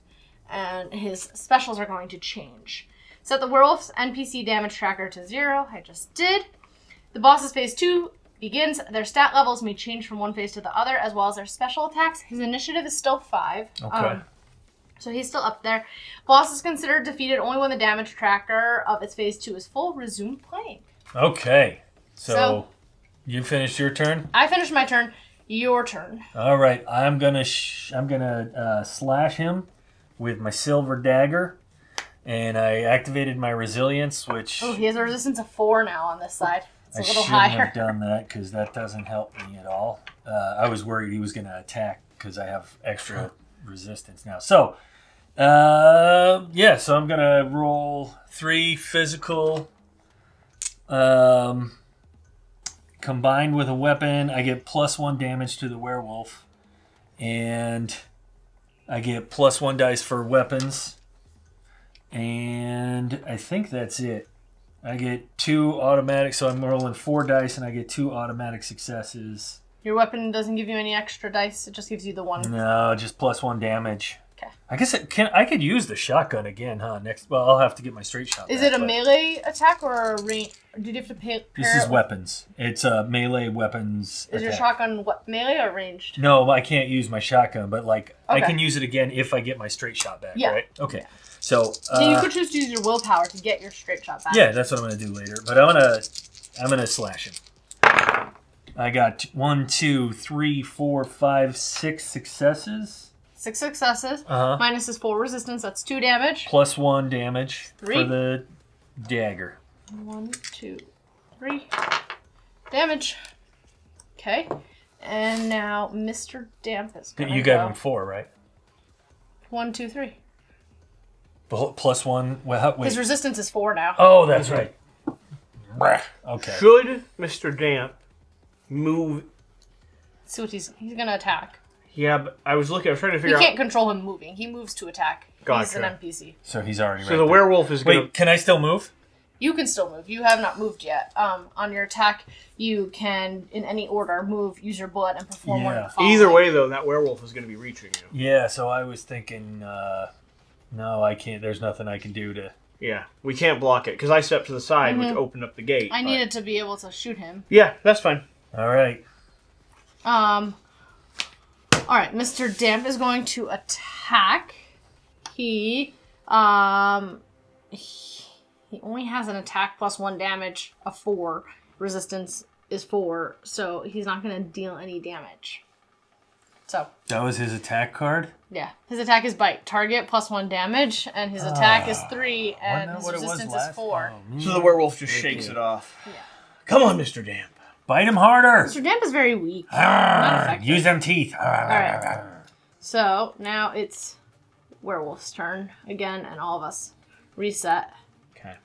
And his specials are going to change. Set the werewolf's NPC damage tracker to 0. I just did. The boss's phase 2 begins. Their stat levels may change from one phase to the other, as well as their special attacks. His initiative is still 5. Okay. So he's still up there. Boss is considered defeated only when the damage tracker of its phase 2 is full. Resume playing. Okay. So So- you finished your turn? I finished my turn. Your turn. All right. I'm gonna slash him with my silver dagger. And I activated my resilience, which... Oh, he has a resistance of 4 now on this side. It's a I little shouldn't higher. have done that because that doesn't help me at all. I was worried he was going to attack because I have extra resistance now. So, yeah, so I'm going to roll 3 physical. Combined with a weapon, I get +1 damage to the werewolf. And I get +1 dice for weapons. And I think that's it. I get 2 automatic, so I'm rolling 4 dice, and I get 2 automatic successes. Your weapon doesn't give you any extra dice. It just gives you the 1. No, just +1 damage. Okay. I guess I could use the shotgun again, huh? Well, I'll have to get my straight shot. Is back, it a melee attack or a range? Did you have to pair This is weapons. It's a melee weapons. Is your attack. shotgun melee or ranged? No, I can't use my shotgun, but like I Okay. can use it again if I get my straight shot back. Yeah. Right? Okay. So. You could choose to use your willpower to get your straight shot back. Yeah, that's what I'm gonna do later. But I'm gonna slash him. I got 1, 2, 3, 4, 5, 6 successes. 6 successes. Uh-huh. Minus his 4 resistance. That's 2 damage. +1 damage 3. for the dagger. 1, 2, 3. Damage. Okay. And now Mr. Damp is gonna You gave him 4, right? 1, 2, 3. +1. Well, wait. His resistance is 4 now. Oh, that's right. Okay. Should Mr. Damp move? See what he's gonna attack. Yeah, but I was trying to You figure out. can't control him moving. He moves to attack. He's Gotcha. an NPC. So he's already. So the werewolf is gonna. Wait, can I still move? You can still move. You have not moved yet. On your attack, you can, in any order, move, use your bullet, and perform one of the following. Either way, though, that werewolf is going to be reaching you. Yeah. So I was thinking, no, I can't. There's nothing I can do to. Yeah, we can't block it because I stepped to the side, which opened up the gate. I needed to be able to shoot him. Yeah, that's fine. All right. All right, Mr. Damp is going to attack. He only has an attack +1 damage of 4. Resistance is 4, so he's not going to deal any damage. So That was his attack card. yeah, his attack is bite. Target +1 damage, and his attack is 3, and his resistance is 4. So the werewolf just shakes it off. Yeah. Come on, Mr. Damp. Bite him harder. Mr. Damp is very weak. Not effective. Use them teeth. Alright. So now it's Werewolf's turn again, and all of us reset. Okay.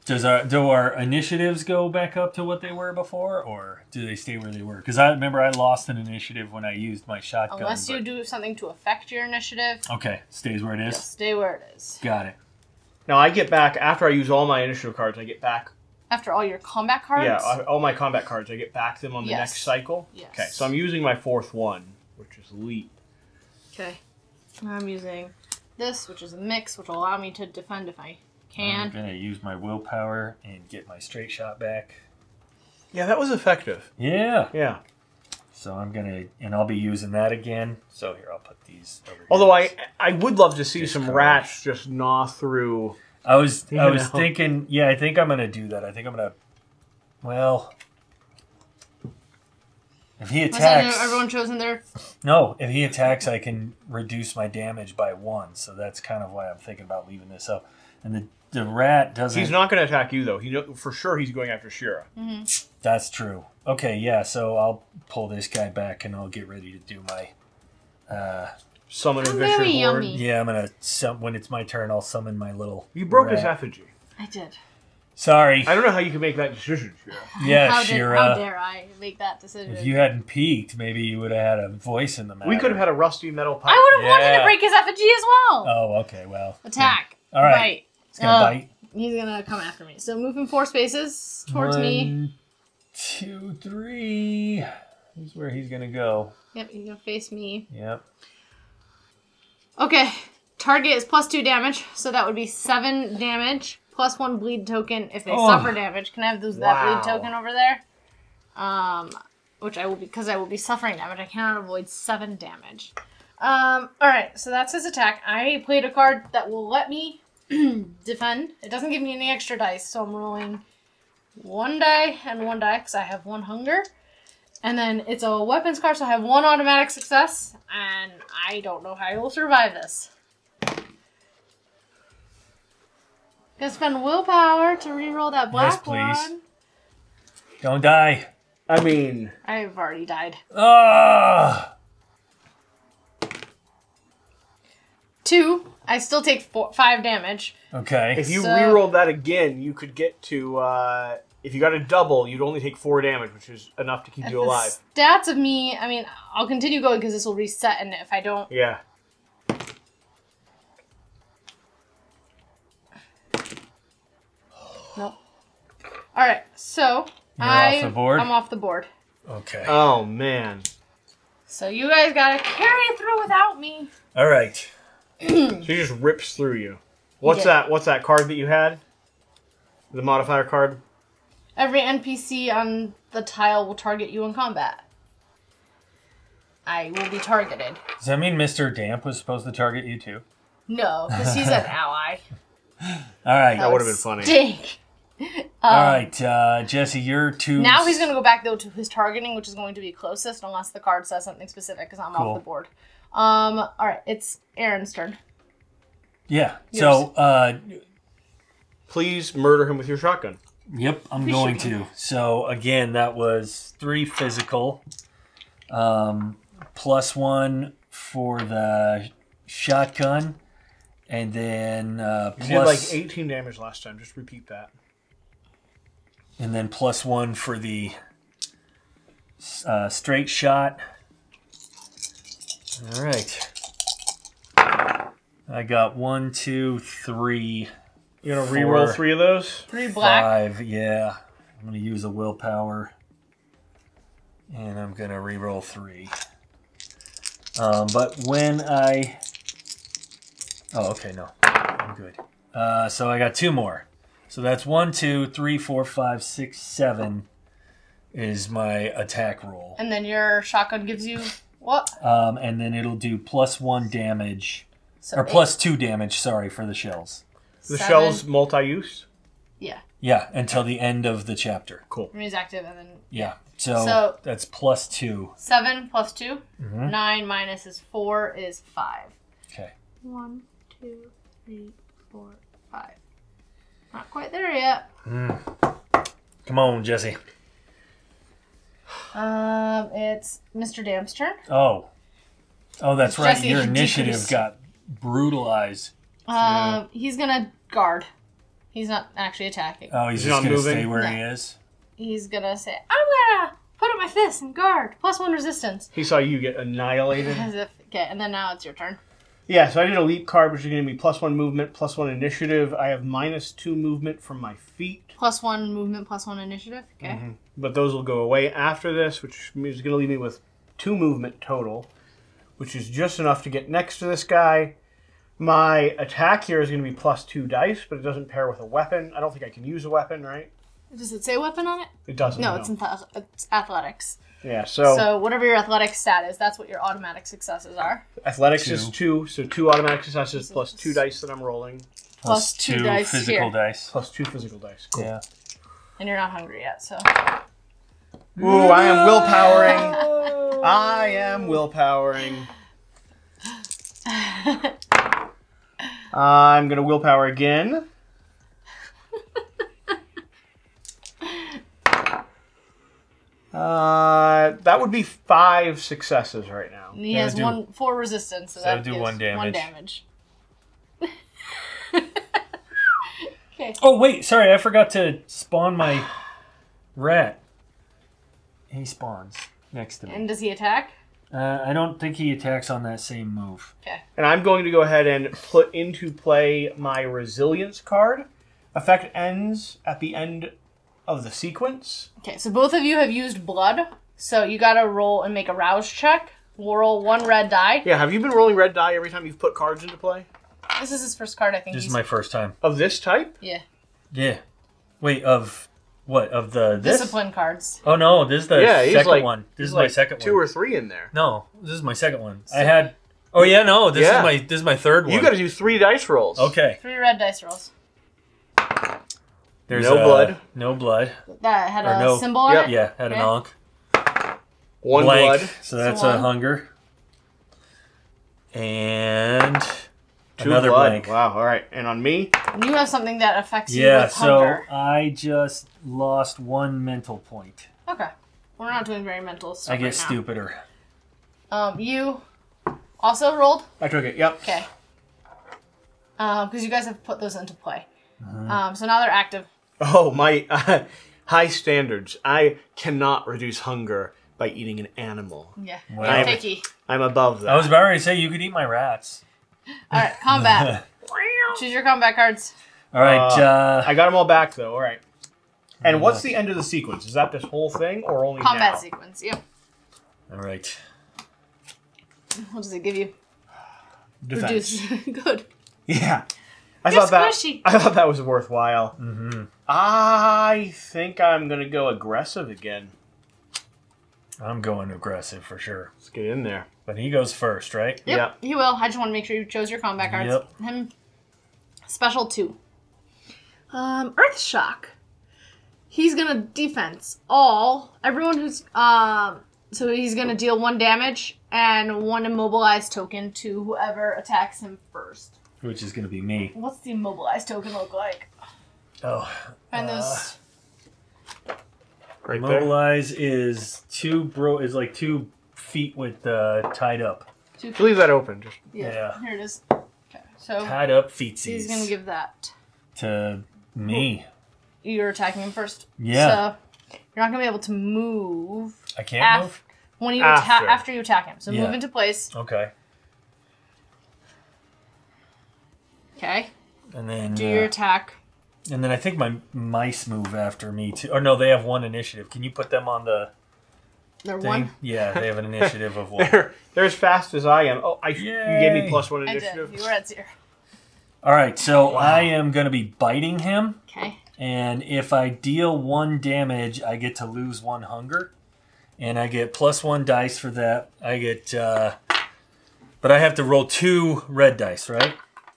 Do our initiatives go back up to what they were before, or do they stay where they were? Because I remember I lost an initiative when I used my shotgun. Unless you do something to affect your initiative, Okay, stays where it is. stay where it is. Got it. Now I get back after I use all my initiative cards. I get back. After all your combat cards? Yeah, all my combat cards. I get back them on the Yes. next cycle. Yes. Okay, so I'm using my 4th one, which is leap. Okay. I'm using this, which is a mix, which will allow me to defend if I can. I'm gonna use my willpower and get my straight shot back. Yeah, that was effective. Yeah. Yeah. So I'm gonna, and I'll be using that again. So here, I'll put these over here. Although I would love to see some Discard. rats just gnaw through. I was know. thinking, yeah, I think I'm gonna do that. I think I'm gonna, well, if he Was that attacks, everyone chosen there? no, if he attacks, I can reduce my damage by 1. So that's kind of why I'm thinking about leaving this up. And the rat doesn't. He's not going to attack you though. For sure he's going after Shira. That's true. Okay, yeah. So I'll pull this guy back and I'll get ready to do my. Summon a I'm vicious very horde. yummy. Yeah, I'm gonna. When it's my turn, I'll summon my little. You broke his rat. effigy. I did. Sorry. I don't know how you can make that decision, Shira. Yeah, How Shira. dare I make that decision? If you hadn't peeked, maybe you would have had a voice in the matter. We could have had a rusty metal pipe. I would have wanted Yeah. to break his effigy as well. Oh, okay. Well. Attack. All right. Bite. It's gonna bite. He's gonna come after me. So move him 4 spaces towards me. 1, 2, 3. This is where he's gonna go. Yep, he's gonna face me. Yep. Okay, target is +2 damage, so that would be 7 damage, +1 bleed token if they suffer damage. Can I have that Wow. bleed token over there? Which I will, because I will be suffering damage. I cannot avoid 7 damage. Alright, so that's his attack. I played a card that will let me defend. It doesn't give me any extra dice, so I'm rolling 1 die and 1 die, because I have 1 hunger. And then it's a weapons card, so I have 1 automatic success, and I don't know how I will survive this. Gonna spend willpower to reroll that black please. one. Don't die. I mean... I've already died. Ah! 2. I still take 5 damage. Okay. If you rerolled that again, you could get to... if you got a double, you'd only take 4 damage, which is enough to keep you alive. Stats of me... I mean, I'll continue going because this will reset, and if I don't... Yeah. Nope. Alright, so... You're off the board? I'm off the board. Okay. Oh, man. So you guys gotta carry through without me. All right. So he just rips through you. What's that card that you had? The modifier card? Every NPC on the tile will target you in combat. I will be targeted. Does that mean Mr. Damp was supposed to target you too? No, because he's an ally. All right. That would have been funny. Stink. All right, Jesse, you're 2. Now he's going to go back, though, to his targeting, which is going to be closest, unless the card says something specific, because I'm off the board. All right, it's Aaron's turn. Yeah. Yours. So, Please murder him with your shotgun. yep, I'm going to. So, again, that was 3 physical. +1 for the shotgun. And then You did like 18 damage last time. Just repeat that. And then +1 for the straight shot. All right. I got 1, 2, 3. You gonna reroll 3 of those? 3 black. 5, yeah. I'm gonna use a willpower. And I'm gonna reroll 3. But when I... Oh, okay, no. I'm good. So I got 2 more. So that's 1, 2, 3, 4, 5, 6, 7 is my attack roll. And then your shotgun gives you what? And then it'll do +1 damage. So Or +2 damage, sorry, for the shells. The 7. shell's multi-use? Yeah. Yeah, until the end of the chapter. Cool. When he's active, and then... Yeah. So that's +2. 7 + 2. 9 minus is 4 is 5. Okay. 1, 2, 3, 4, 5. Not quite there yet. Come on, Jesse. It's Mr. Damp's turn. Oh, that's right. Jesse Your had initiative decreased. got brutalized. He's gonna guard. He's not actually attacking. Oh, he's He's just not going to moving? stay where he No. is? He's gonna say, I'm gonna put up my fist and guard. +1 resistance. He saw you get annihilated. As if, okay, and then now it's your turn. Yeah, so I did a leap card, which is going to be +1 movement, +1 initiative. I have -2 movement from my feet. +1 movement, +1 initiative. Okay. But those will go away after this, which is going to leave me with 2 movement total, which is just enough to get next to this guy. My attack here is going to be +2 dice, but it doesn't pair with a weapon. I don't think I can use a weapon, right? Does it say weapon on it? It doesn't. No, it's athletics. Yeah, so So whatever your athletic stat is, that's what your automatic successes are. athletics 2. is 2, so 2 automatic successes plus 2 dice that I'm rolling, Plus 2 dice physical here. dice. plus 2 physical dice. Cool. Yeah. And you're not hungry yet, so. Ooh, I am willpowering. I am willpowering. I'm going to willpower again. That would be 5 successes right now. And he has do- 4 resistance, so so that do gives 1 damage. 1 damage. Okay. Oh, wait. Sorry, I forgot to spawn my rat. He spawns next to me. And does he attack? I don't think he attacks on that same move. Okay. And I'm going to go ahead and put into play my resilience card. Effect ends at the end of the sequence. Okay, so both of you have used blood, so you gotta roll and make a rouse check. We'll roll 1 red die. Yeah, have you been rolling red die every time you've put cards into play? This is his first card, I think. This is my first time. Of this type? Yeah. Yeah. Wait, of what? Of this? Discipline cards. Oh, no. This is the He's second like, one. This he's is my like second 2 one. or 3 in there. No, this is my second one. I had... Oh, yeah, no. This is my third one. You got to do 3 dice rolls. Okay. 3 red dice rolls. There's No blood. No blood. That had Or a no. symbol on Yep. it? Yeah, had Okay. an onk. 1 Blank. blood. So that's So a 1. hunger. And 2 Another blood. blank. Wow, all right. And on me? And you have something that affects you Yeah, with so hunger. I just lost 1 mental point. Okay. We're not doing very mental stuff I get right stupider. now. You also rolled? I took it, yep. Okay. Because you guys have put those into play. So now they're active. Oh, my high standards. I cannot reduce hunger by eating an animal. Yeah. Wow. You're picky. I'm above that. I was about to say you could eat my rats. All right, combat. Choose your combat cards. All right. I got them all back, though. All right. And what's the end of the sequence? Is that this whole thing or only Combat now? sequence, yep. all right. What does it give you? Defense. Reduce. Good. Yeah. You're squishy. I thought that was worthwhile. I think I'm going to go aggressive again. I'm going aggressive for sure. Let's get in there. But he goes first, right? Yep, you will. I just want to make sure you chose your combat cards. Yep. Him. Special 2. Earth Shock. He's gonna defense everyone who's so he's gonna deal 1 damage and 1 immobilized token to whoever attacks him first. Which is going to be me. What's the immobilized token look like? Oh. And those. Right there. Mobilize is is like 2 feet with tied up. Leave that open. Just Yeah. Here it is. Okay, so Tied up feetsies. he's gonna give that. to me. You're attacking him first. Yeah. So you're not gonna be able to move. I can't move? When you After. after you attack him. So Yeah. move into place. Okay. Okay. And then Do your attack. and then I think my mice move after me too. Or no, they have 1 initiative. Can you put them on the They're thing? 1. Yeah, they have an initiative of 1. they're as fast as I am. Oh, you gave me Yay. +1 I initiative. did. You were at 0. All right, so I am going to be biting him. Okay. And if I deal 1 damage, I get to lose 1 hunger. And I get +1 dice for that. I get, but I have to roll 2 red dice, right?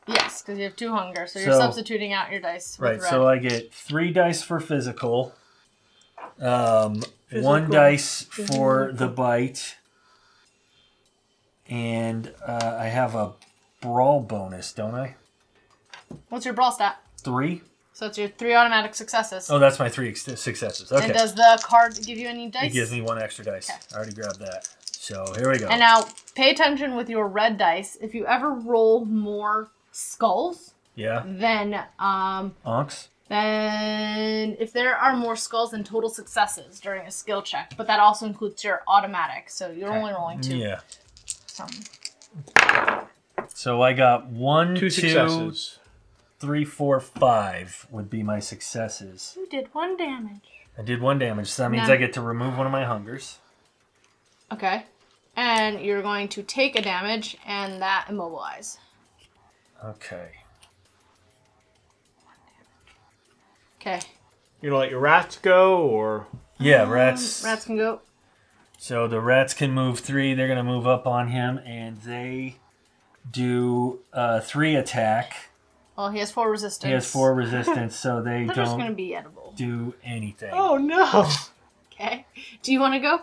Yes, because you have 2 hunger, so you're So- substituting out your dice. With Right, red. so I get 3 dice for physical, 1 dice for the bite, and I have a brawl bonus, don't I? What's your brawl stat? 3? So it's your 3 automatic successes. Oh, that's my 3 successes. Okay. And does the card give you any dice? It gives me 1 extra dice. Okay. I already grabbed that. So here we go. And now, pay attention with your red dice. If you ever roll more skulls, Yeah. then Onks? if there are more skulls than total successes during a skill check, but that also includes your automatic, so you're only rolling 2. Yeah. So, So I got 1, 2 2, successes. 3, 4, 5 would be my successes. you did 1 damage. I did 1 damage, so that means Now- I get to remove 1 of my hungers. Okay. And you're going to take a damage and that immobilize. Okay. Okay. You gonna let your rats go, or Yeah, rats. Rats can go. So the rats can move 3. They're going to move up on him, and they do 3 attack. Well, he has 4 resistance. He has 4 resistance, so they They're just going to don't be edible. do anything. oh no, Okay. Do you want to go?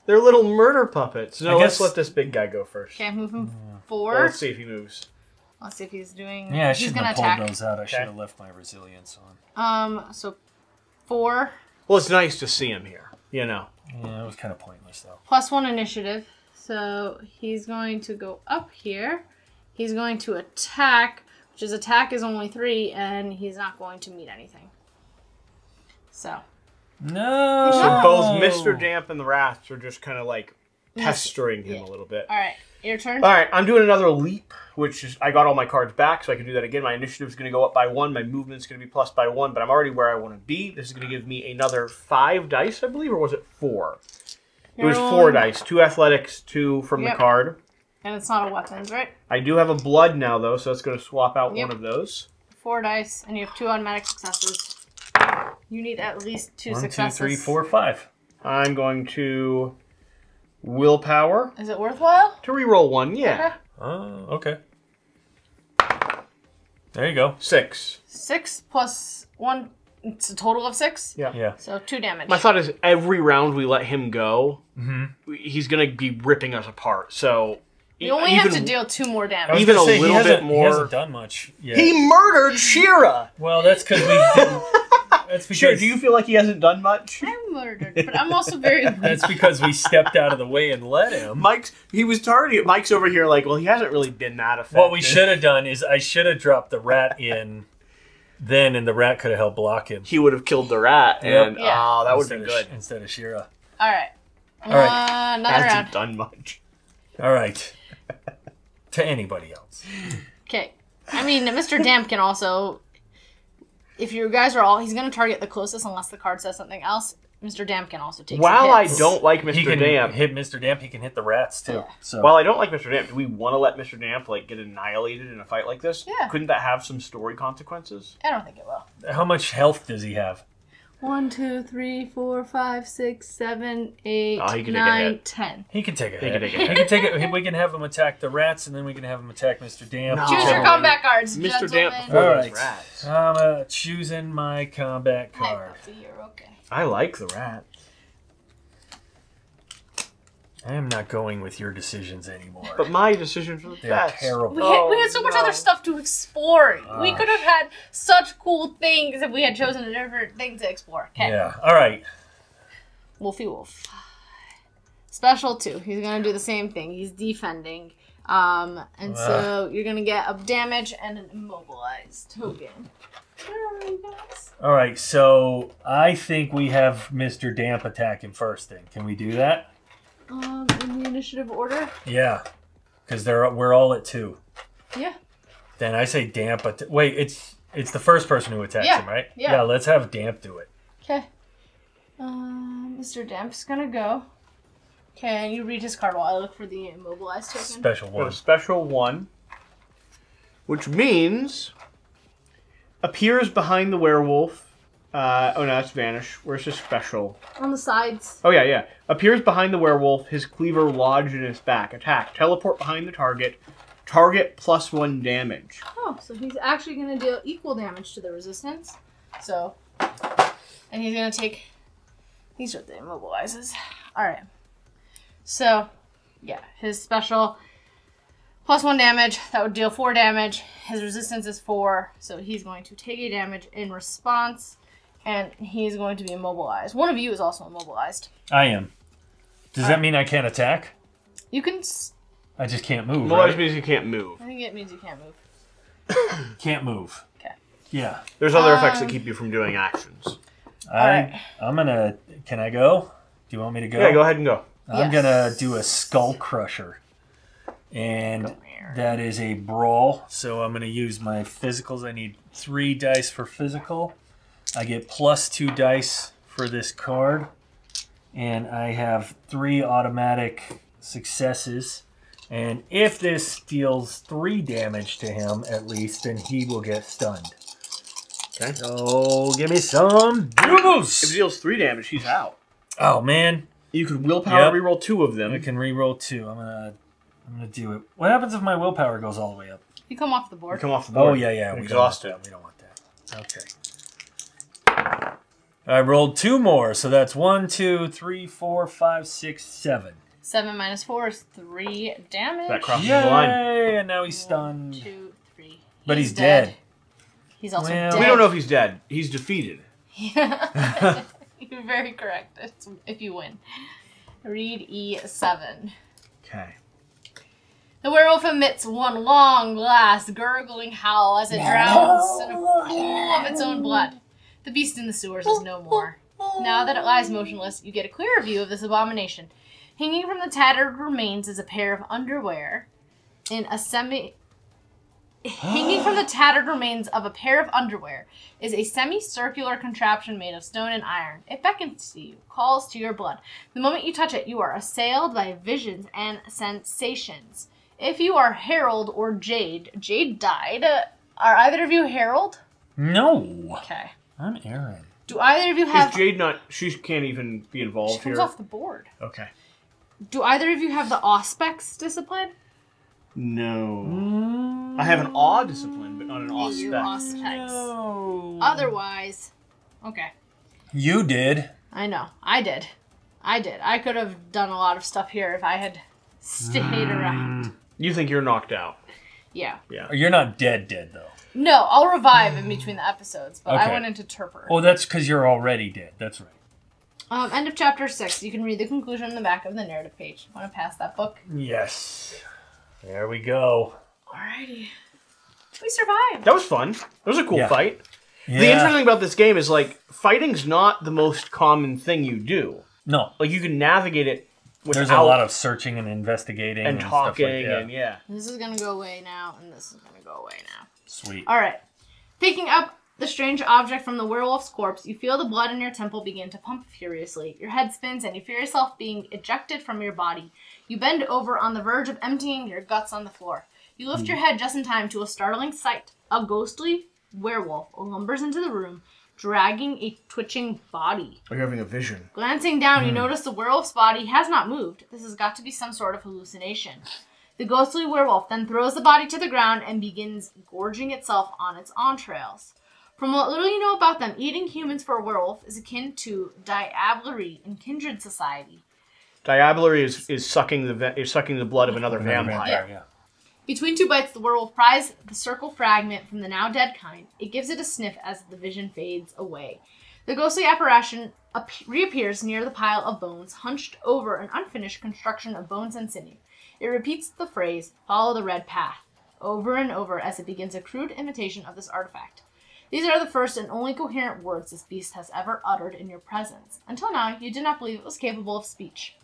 they're little murder puppets. No, I let's guess- let this big guy go first. Okay, move him 4. Well, let's see if he moves. Let's see if he's doing. Yeah, I he's shouldn't gonna have attack. pulled those out. I should have left my resilience on. So 4 Well, it's nice to see him here. You know. Yeah, it was kind of pointless, though. +1 initiative. So he's going to go up here. He's going to attack, which his attack is only 3, and he's not going to meet anything. So. No! So both Mr. Damp and the rats are just kind of like pestering him a little bit. All right, your turn. All right, I'm doing another leap, which is I got all my cards back, so I can do that again. My initiative's going to go up by 1. My movement's going to be plus by 1, but I'm already where I want to be. This is going to give me another 5 dice, I believe, or was it 4? It was 4 dice. 2 athletics, 2 from the card. And it's not a weapons, right? I do have a blood now, though, so that's going to swap out one of those. 4 dice, and you have 2 automatic successes. You need at least 2 1, 2, successes. 3, 4, 5. I'm going to willpower Is it worthwhile? to reroll 1. Yeah. Okay. Oh, okay. There you go. 6. 6 plus 1, it's a total of 6. Yeah. Yeah. So 2 damage. My thought is every round we let him go, he's going to be ripping us apart. So We only have to deal 2 more damage. Even a little bit more. He hasn't done much yet. He murdered Shira! Well, that's because that's because... Shira, do you feel like he hasn't done much? I'm murdered, but I'm also very weak. That's because we stepped out of the way and let him. He was targeting. Mike's over here like, well, he hasn't really been that effective. What we should have done is I should have dropped the rat in then, and the rat could have helped block him. He would have killed the rat, and that would have been good. Instead of Shira. All right. Another round. Hasn't done much. All right. To anybody else. Okay. I mean, Mr. Damp can also... If you guys are all... He's going to target the closest unless the card says something else. Mr. Damp can also take While some I hits. don't like He Mr. can Damp... hit Mr. Damp, he can hit the rats, too. Yeah. So. While I don't like Mr. Damp, do we want to let Mr. Damp get annihilated in a fight like this? Yeah. Couldn't that have some story consequences? I don't think it will. How much health does he have? 1, 2, 3, 4, 5, 6, 7, 8, Oh, he can take a 9, hit. 10. He can take a He hit. can take a hit. He can take it. We can have him attack the rats, and then we can have him attack Mr. Damp. No. Choose your combat cards, Mr. Damp gentlemen. before All those right. rats. I'm choosing my combat Hi, card. puppy, you're okay. I like the rat. I am not going with your decisions anymore. But my decisions were the They're best. terrible. We had so much other stuff to explore. We could have had such cool things if we had chosen a different thing to explore. Okay. Yeah. All right. Wolfie Wolf. Special 2. He's going to do the same thing. He's defending. So you're going to get a damage and an immobilized token. Where are you guys? All right. So I think we have Mr. Damp attacking first. Then can we do that? In the initiative order? Yeah. Because we're all at 2. Yeah. Then I say Damp. Wait, it's the first person who attacks him, right? Yeah. Let's have Damp do it. Okay. Mr. Damp's gonna go. Can you read his card while I look for the immobilized token? Special Got a one. special 1, which means appears behind the werewolf. Oh no, that's vanish. Where's his special? On the sides. Oh yeah. Appears behind the werewolf, his cleaver lodged in his back. Attack. Teleport behind the target. Target +1 damage. Oh, so he's actually gonna deal equal damage to the resistance. So, and he's gonna take. These are the immobilizes. All right. So, yeah, his special +1 damage. That would deal 4 damage. His resistance is 4, so he's going to take a damage in response, and he's going to be immobilized. One of you is also immobilized. I am. Does that mean I can't attack? You can. I just can't move. Well, that Right? means you can't move. I think it means you can't move. Can't move. Okay. Yeah. There's other effects that keep you from doing actions. right. I'm gonna. Can I go? Do you want me to go? Yeah, go ahead and go. I'm gonna do a Skull Crusher, and that is a brawl. So I'm gonna use my physicals. I need 3 dice for physical. I get +2 dice for this card, and I have 3 automatic successes. And if this deals 3 damage to him at least, then he will get stunned. Okay. So give me some bugles. If it deals 3 damage, he's out. Oh man. You could willpower Yep. reroll 2 of them. I can reroll 2. I'm gonna do it. What happens if my willpower goes all the way up? You come off the board. You come off the board. Oh yeah. Exhausted. We don't want that. Okay. I rolled 2 more, so that's 1, 2, 3, 4, 5, 6, 7. 7 minus 4 is 3 damage. That crosses the line. Yay! And now he's stunned. 1, 2, 3. But he's dead. He's also Well, dead. We don't know if he's dead. He's defeated. You're very correct. It's if you win. Read E7. Okay. The werewolf emits one long, last, gurgling howl as it drowns in a pool of its own blood. The beast in the sewers is no more. Now that it lies motionless, you get a clearer view of this abomination. Hanging from the tattered remains is a pair of underwear Hanging from the tattered remains of a pair of underwear is a semicircular contraption made of stone and iron. It beckons to you, calls to your blood. The moment you touch it, you are assailed by visions and sensations. If you are Harold or Jade died. Are either of you Harold? No. Okay. I'm Aaron. Do either of you have... Is Jade not... She can't even be involved She comes here? off the board. Okay. Do either of you have the Auspex discipline? No. I have an awe discipline, but not an awe You spec. Auspex. No. Otherwise... Okay. You did. I know. I did. I could have done a lot of stuff here if I had stayed around. You think you're knocked out. Yeah. You're not dead, though. No, I'll revive in between the episodes, but I Okay. went into torpor. Oh, that's because you're already dead. That's right. End of chapter 6. You can read the conclusion in the back of the narrative page. Want to pass that book? Yes. There we go. Alrighty. We survived. That was fun. That was a cool fight. Yeah. The interesting thing about this game is, like, fighting's not the most common thing you do. No. Like, you can navigate it without... There's a lot of searching and investigating and stuff talking like that. and, yeah. This is going to go away now, and this is going to go away now. Sweet. Alright. Picking up the strange object from the werewolf's corpse, you feel the blood in your temple begin to pump furiously. Your head spins, and you feel yourself being ejected from your body. You bend over on the verge of emptying your guts on the floor. You lift your head just in time to a startling sight. A ghostly werewolf lumbers into the room, dragging a twitching body. Are you having a vision? Glancing down, you notice the werewolf's body has not moved. This has got to be some sort of hallucination. The ghostly werewolf then throws the body to the ground and begins gorging itself on its entrails. From what little you know about them, eating humans for a werewolf is akin to diablerie in kindred society. Diablerie is sucking the blood of another vampire. Yeah. Between two bites, the werewolf pries the circle fragment from the now dead kind. It gives it a sniff as the vision fades away. The ghostly apparition reappears near the pile of bones, hunched over an unfinished construction of bones and sinew. It repeats the phrase, "Follow the red path," over and over as it begins a crude imitation of this artifact. These are the first and only coherent words this beast has ever uttered in your presence. Until now, you did not believe it was capable of speech.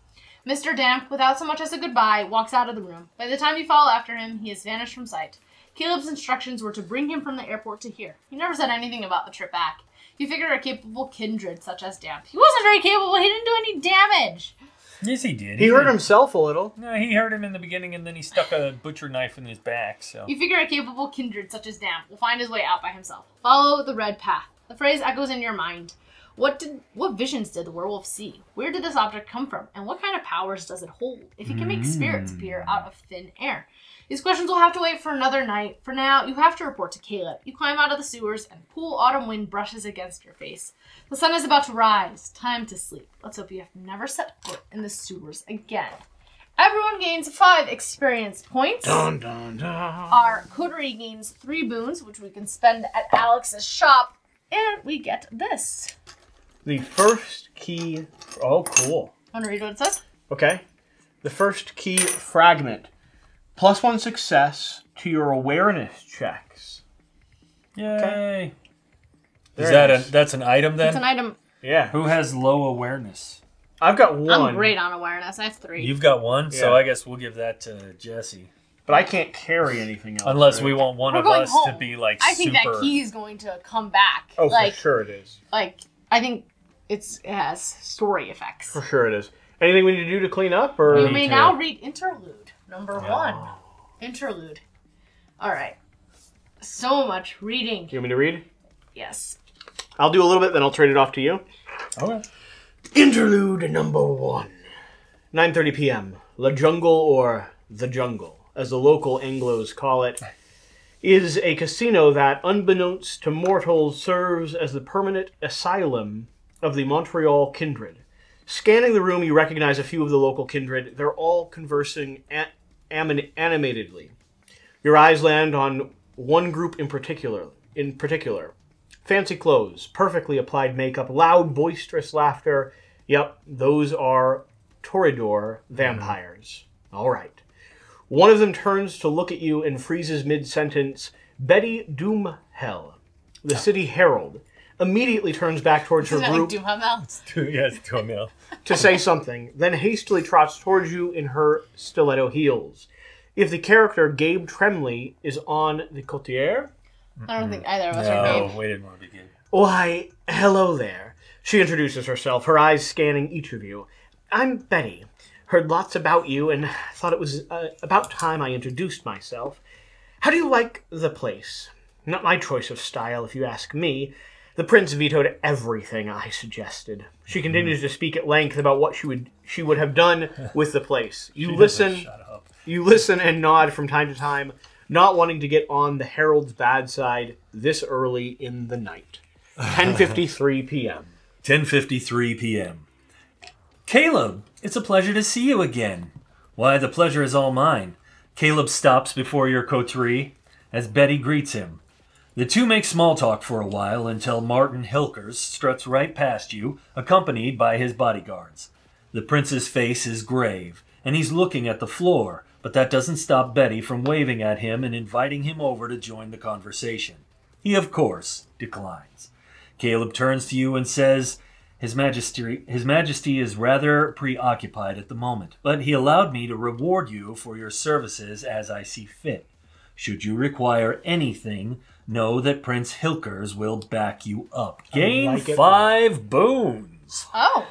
Mr. Damp, without so much as a goodbye, walks out of the room. By the time you follow after him, he has vanished from sight. Caleb's instructions were to bring him from the airport to here. He never said anything about the trip back. You figure a capable kindred such as Damp. He wasn't very capable. He didn't do any damage. Yes, he did. He hurt himself a little. No, he hurt him in the beginning, and then he stuck a butcher knife in his back. So You figure a capable kindred such as Damp will find his way out by himself. Follow the red path. The phrase echoes in your mind. What visions did the werewolf see? Where did this object come from? And what kind of powers does it hold? If it can make spirits appear out of thin air. These questions will have to wait for another night. For now, you have to report to Caleb. You climb out of the sewers, and cool autumn wind brushes against your face. The sun is about to rise. Time to sleep. Let's hope you have never set foot in the sewers again. Everyone gains 5 experience points. Dun, dun, dun. Our coterie gains 3 boons, which we can spend at Alex's shop. And we get this. The first key... Oh, cool. Want to read what it says? Okay. The first key fragment. +1 success to your awareness checks. yay! Okay. Is There it that is. that's an item then? It's an item. Yeah. Who has low awareness? I've got 1. I'm great on awareness. I have 3. You've got 1, so Yeah. I guess we'll give that to Jesse. But I can't carry anything else. Unless right? we want one We're of going us home. to be like I think super. that key is going to come back. Oh, like, for sure it is. Like, I think it has story effects. For sure it is. Anything we need to do to clean up? Or You may to- now read Interlude, number 1. Interlude. Alright. So much reading. You want me to read? Yes. I'll do a little bit, then I'll trade it off to you. Okay. Interlude number 1. 9:30 p.m. La Jungle, or The Jungle, as the local Anglos call it, is a casino that, unbeknownst to mortals, serves as the permanent asylum of the Montreal kindred. Scanning the room, you recognize a few of the local kindred. They're all conversing animatedly. Your eyes land on one group in particular. Fancy clothes, perfectly applied makeup, loud, boisterous laughter. Yep, those are Toreador vampires. All right. One of them turns to look at you and freezes mid-sentence. Betty Doomhell, the city herald, immediately turns back towards her Isn't it group like Doomhamel? Yes, to a meal. to say something, then hastily trots towards you in her stiletto heels. If the character Gabe Tremley is on the côtière, I don't think either of us are No, Gabe. we didn't want to be good. why, hello there. She introduces herself, her eyes scanning each of you. I'm Betty. Heard lots about you and thought it was about time I introduced myself. How do you like the place? Not my choice of style, if you ask me. The prince vetoed everything I suggested. She continues to speak at length about what she would have done with the place. You listen. Shut up. You listen and nod from time to time, not wanting to get on the herald's bad side this early in the night. 10:53 p.m. 10:53 p.m. Caleb, it's a pleasure to see you again. Why, the pleasure is all mine. Caleb stops before your coterie as Betty greets him. The two make small talk for a while until Martin Hilkers struts right past you, accompanied by his bodyguards. The prince's face is grave, and he's looking at the floor, but that doesn't stop Betty from waving at him and inviting him over to join the conversation. He, of course, declines. Caleb turns to you and says, His Majesty is rather preoccupied at the moment, but he allowed me to reward you for your services as I see fit. Should you require anything, know that Prince Hilkers will back you up. Gain 5 boons. Oh.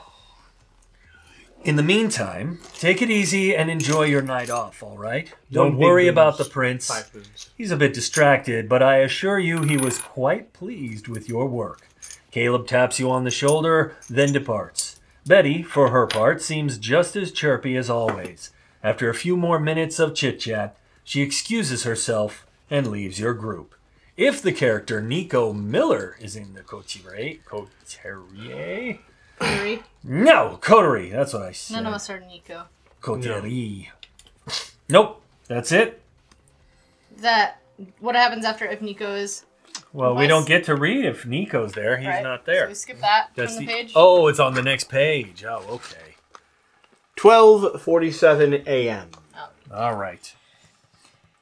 In the meantime, take it easy and enjoy your night off, all right? Don't worry about the prince. 5 boons. He's a bit distracted, but I assure you he was quite pleased with your work. Caleb taps you on the shoulder, then departs. Betty, for her part, seems just as chirpy as always. After a few more minutes of chit-chat, she excuses herself and leaves your group. If the character Nico Miller is in the coterie... Coterie? No, coterie. That's what I said. None of us are Nico. Coterie. No. Nope. That's it. Is that what happens after if Nico is... Well, we don't get to read if Nico's there. He's not there. So we skip that That's from the page? Oh, it's on the next page. Oh, okay. 12:47 a.m. All right.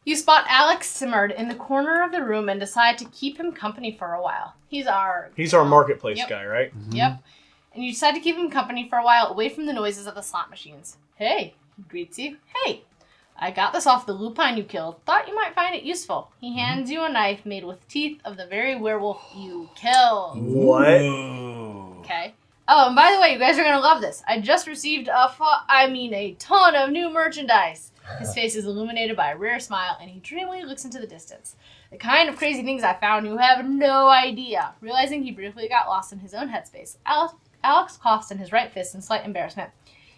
You spot Alex simmered in the corner of the room and decide to keep him company for a while. He's our marketplace guy, right? Yep. And you decide to keep him company for a while away from the noises of the slot machines. Hey, he greets you. Hey, I got this off the lupine you killed. Thought you might find it useful. He hands you a knife made with teeth of the very werewolf you killed. What? Okay. Oh, and by the way, you guys are going to love this. I just received a ton of new merchandise. His face is illuminated by a rare smile, and he dreamily looks into the distance. The kind of crazy things I found, you have no idea. Realizing he briefly got lost in his own headspace, Alex coughs in his right fist in slight embarrassment.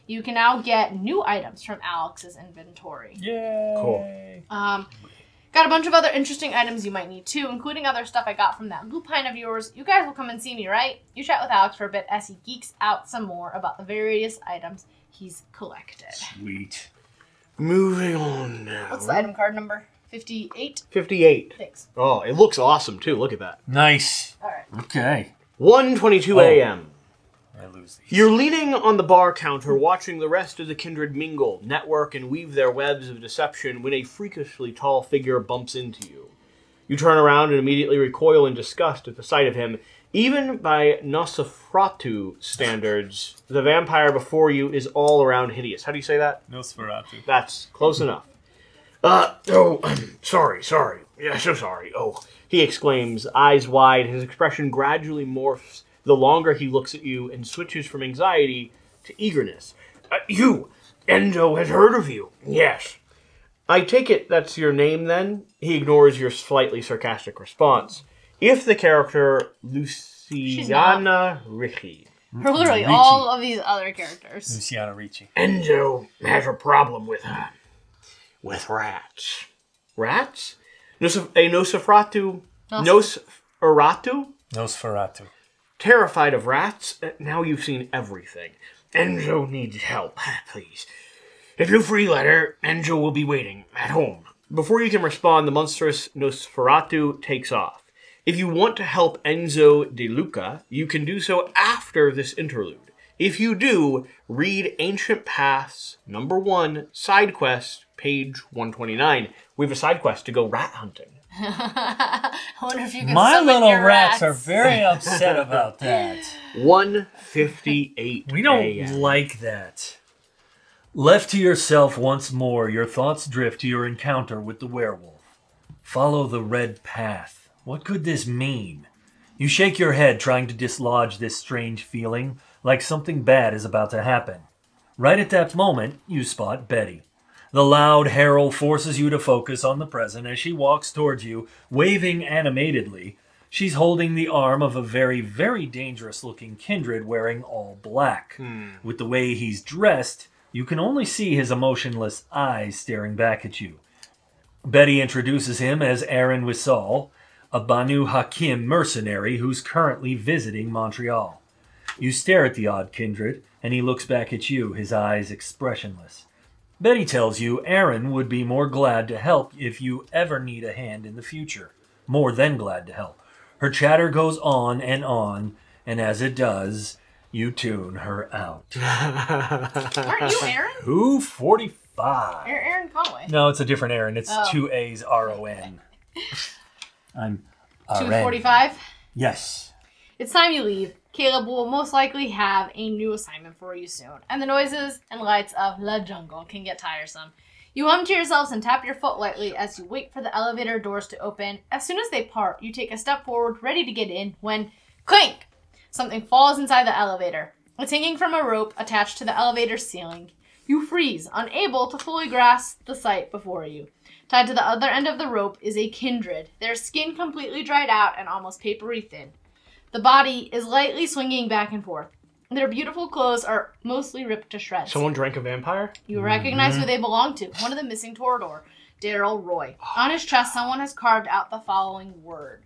You can now get new items from Alex's inventory. Yay! Cool. Got a bunch of other interesting items you might need too, including other stuff I got from that lupine of yours. You guys will come and see me, right? You chat with Alex for a bit as he geeks out some more about the various items he's collected. Sweet. Moving on now. What's the item card number? 58? 58. Thanks. Oh, it looks awesome, too. Look at that. Nice. All right. Okay. 1:22 a.m. I lose these. You're leaning on the bar counter watching the rest of the kindred mingle, network, and weave their webs of deception when a freakishly tall figure bumps into you. You turn around and immediately recoil in disgust at the sight of him. Even by Nosferatu standards, the vampire before you is all around hideous. How do you say that? Nosferatu. That's close enough. Sorry. Yeah, so sorry. Oh, he exclaims, eyes wide. His expression gradually morphs the longer he looks at you and switches from anxiety to eagerness. Enzo has heard of you. Yes. I take it that's your name, then? He ignores your slightly sarcastic response. If the character Luciana Ricci. Literally all of these other characters. Luciana Ricci. Enzo has a problem with rats. Rats? Nosferatu? Nosferatu. Terrified of rats? Now you've seen everything. Enzo needs help, please. If you free letter, Enzo will be waiting at home. Before you can respond, the monstrous Nosferatu takes off. If you want to help Enzo De Luca, you can do so after this interlude. If you do, read Ancient Paths, number 1, side quest, page 129. We have a side quest to go rat hunting. I wonder if you can My summon little your rats are very upset about that. 1:58 We don't a.m. like that. Left to yourself once more, your thoughts drift to your encounter with the werewolf. Follow the red path. What could this mean? You shake your head, trying to dislodge this strange feeling, like something bad is about to happen. Right at that moment, you spot Betty. The loud herald forces you to focus on the present as she walks towards you, waving animatedly. She's holding the arm of a very, very dangerous-looking kindred wearing all black. With the way he's dressed, you can only see his emotionless eyes staring back at you. Betty introduces him as Aaron Wissall, a Banu Hakim mercenary who's currently visiting Montreal. You stare at the odd kindred, and he looks back at you, his eyes expressionless. Betty tells you Erin would be more glad to help if you ever need a hand in the future. More than glad to help. Her chatter goes on, and as it does, you tune her out. Aren't you Aaron? 2:45. You're Aaron Conway. No, it's a different Aaron. It's 2 A's, R-O-N. I'm 2:45? Yes. It's time you leave. Caleb will most likely have a new assignment for you soon, and the noises and lights of La Jungle can get tiresome. You hum to yourselves and tap your foot lightly as you wait for the elevator doors to open. As soon as they part, you take a step forward, ready to get in, when clink! Something falls inside the elevator. It's hanging from a rope attached to the elevator ceiling. You freeze, unable to fully grasp the sight before you. Tied to the other end of the rope is a kindred, their skin completely dried out and almost papery thin. The body is lightly swinging back and forth. Their beautiful clothes are mostly ripped to shreds. Someone drank a vampire? You recognize who they belong to. One of the missing Toreador, Daryl Roy. On his chest, someone has carved out the following word.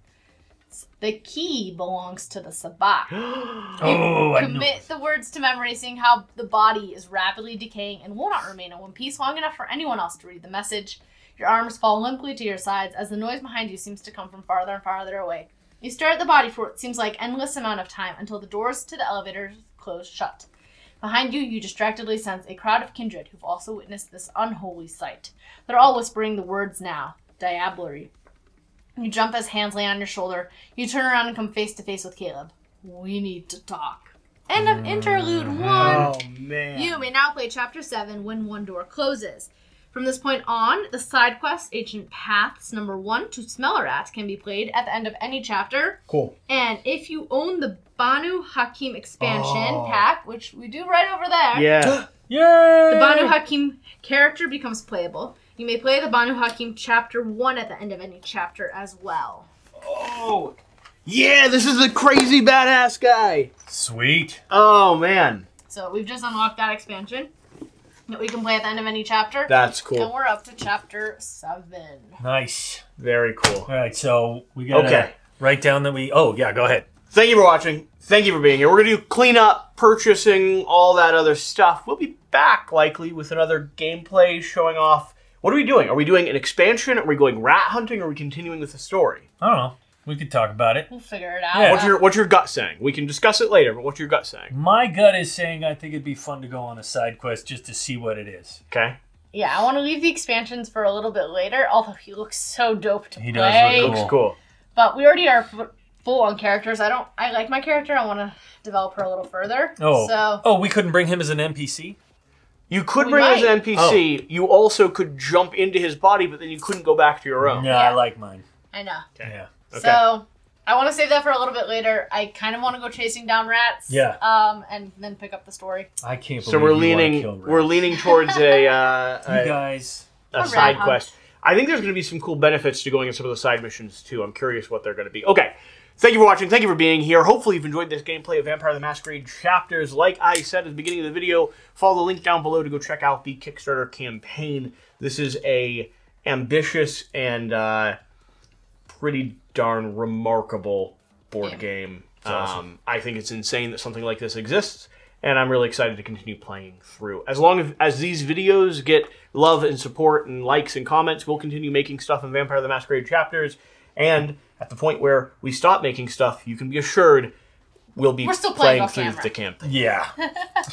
The key belongs to the Sabbat. Oh, Commit the words to memory, seeing how the body is rapidly decaying and will not remain in one piece long enough for anyone else to read the message. Your arms fall limply to your sides as the noise behind you seems to come from farther and farther away. You stare at the body for what seems like endless amount of time until the doors to the elevator close shut. Behind you, you distractedly sense a crowd of kindred who've also witnessed this unholy sight. They're all whispering the words now. Diablerie. You jump as hands lay on your shoulder. You turn around and come face to face with Caleb. We need to talk. End of Interlude 1. Oh, man. You may now play Chapter 7 when one door closes. From this point on, the side quest, Ancient Paths number 1 to Smellerat, can be played at the end of any chapter. Cool. And if you own the Banu Hakim expansion pack, which we do right over there, Yeah. Yay! the Banu Hakim character becomes playable. You may play the Banu Hakim Chapter 1 at the end of any chapter as well. Oh. Yeah, this is the crazy badass guy. Sweet. Oh, man. So we've just unlocked that expansion that we can play at the end of any chapter. That's And cool. we're up to Chapter 7. Nice. Very cool. All right, so we got to write down that we... Oh, yeah, go ahead. Thank you for watching. Thank you for being here. We're going to do cleanup, purchasing, all that other stuff. We'll be back, likely, with another gameplay showing off. What are we doing? Are we doing an expansion? Are we going rat hunting? Or are we continuing with the story? I don't know. We could talk about it. We'll figure it out. Yeah. What's your gut saying? We can discuss it later, but what's your gut saying? My gut is saying I think it'd be fun to go on a side quest just to see what it is. Okay. Yeah, I want to leave the expansions for a little bit later, although he looks so dope to He play. does look Looks cool. But we already are full on characters. I like my character. I want to develop her a little further. So we couldn't bring him as an NPC? You could We bring him as an might. NPC. You also could jump into his body, but then you couldn't go back to your own. Yeah, I like mine. I know. Yeah. Okay. So I want to save that for a little bit later. I kind of want to go chasing down rats. Yeah. And then pick up the story. I can't believe So we're you wanna kill leaning. rats. We're leaning towards a You guys. a A side rat quest. I think there's going to be some cool benefits to going in some of the side missions too. I'm curious what they're going to be. Okay. Thank you for watching. Thank you for being here. Hopefully you've enjoyed this gameplay of Vampire the Masquerade chapters. Like I said at the beginning of the video, follow the link down below to go check out the Kickstarter campaign. This is a ambitious and pretty darn remarkable board game. Awesome. I think it's insane that something like this exists, and I'm really excited to continue playing through. As long as these videos get love and support and likes and comments, we'll continue making stuff in Vampire the Masquerade chapters, and at the point where we stop making stuff, you can be assured we'll be We're still playing off through camera. the campaign. Yeah.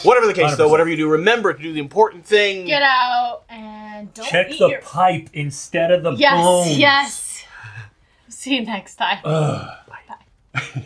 Whatever the case, though, 100%. whatever you do, remember to do the important thing. Get out and don't Check eat the your... pipe instead of the Yes, bones. yes. See you next time. Ugh. Bye.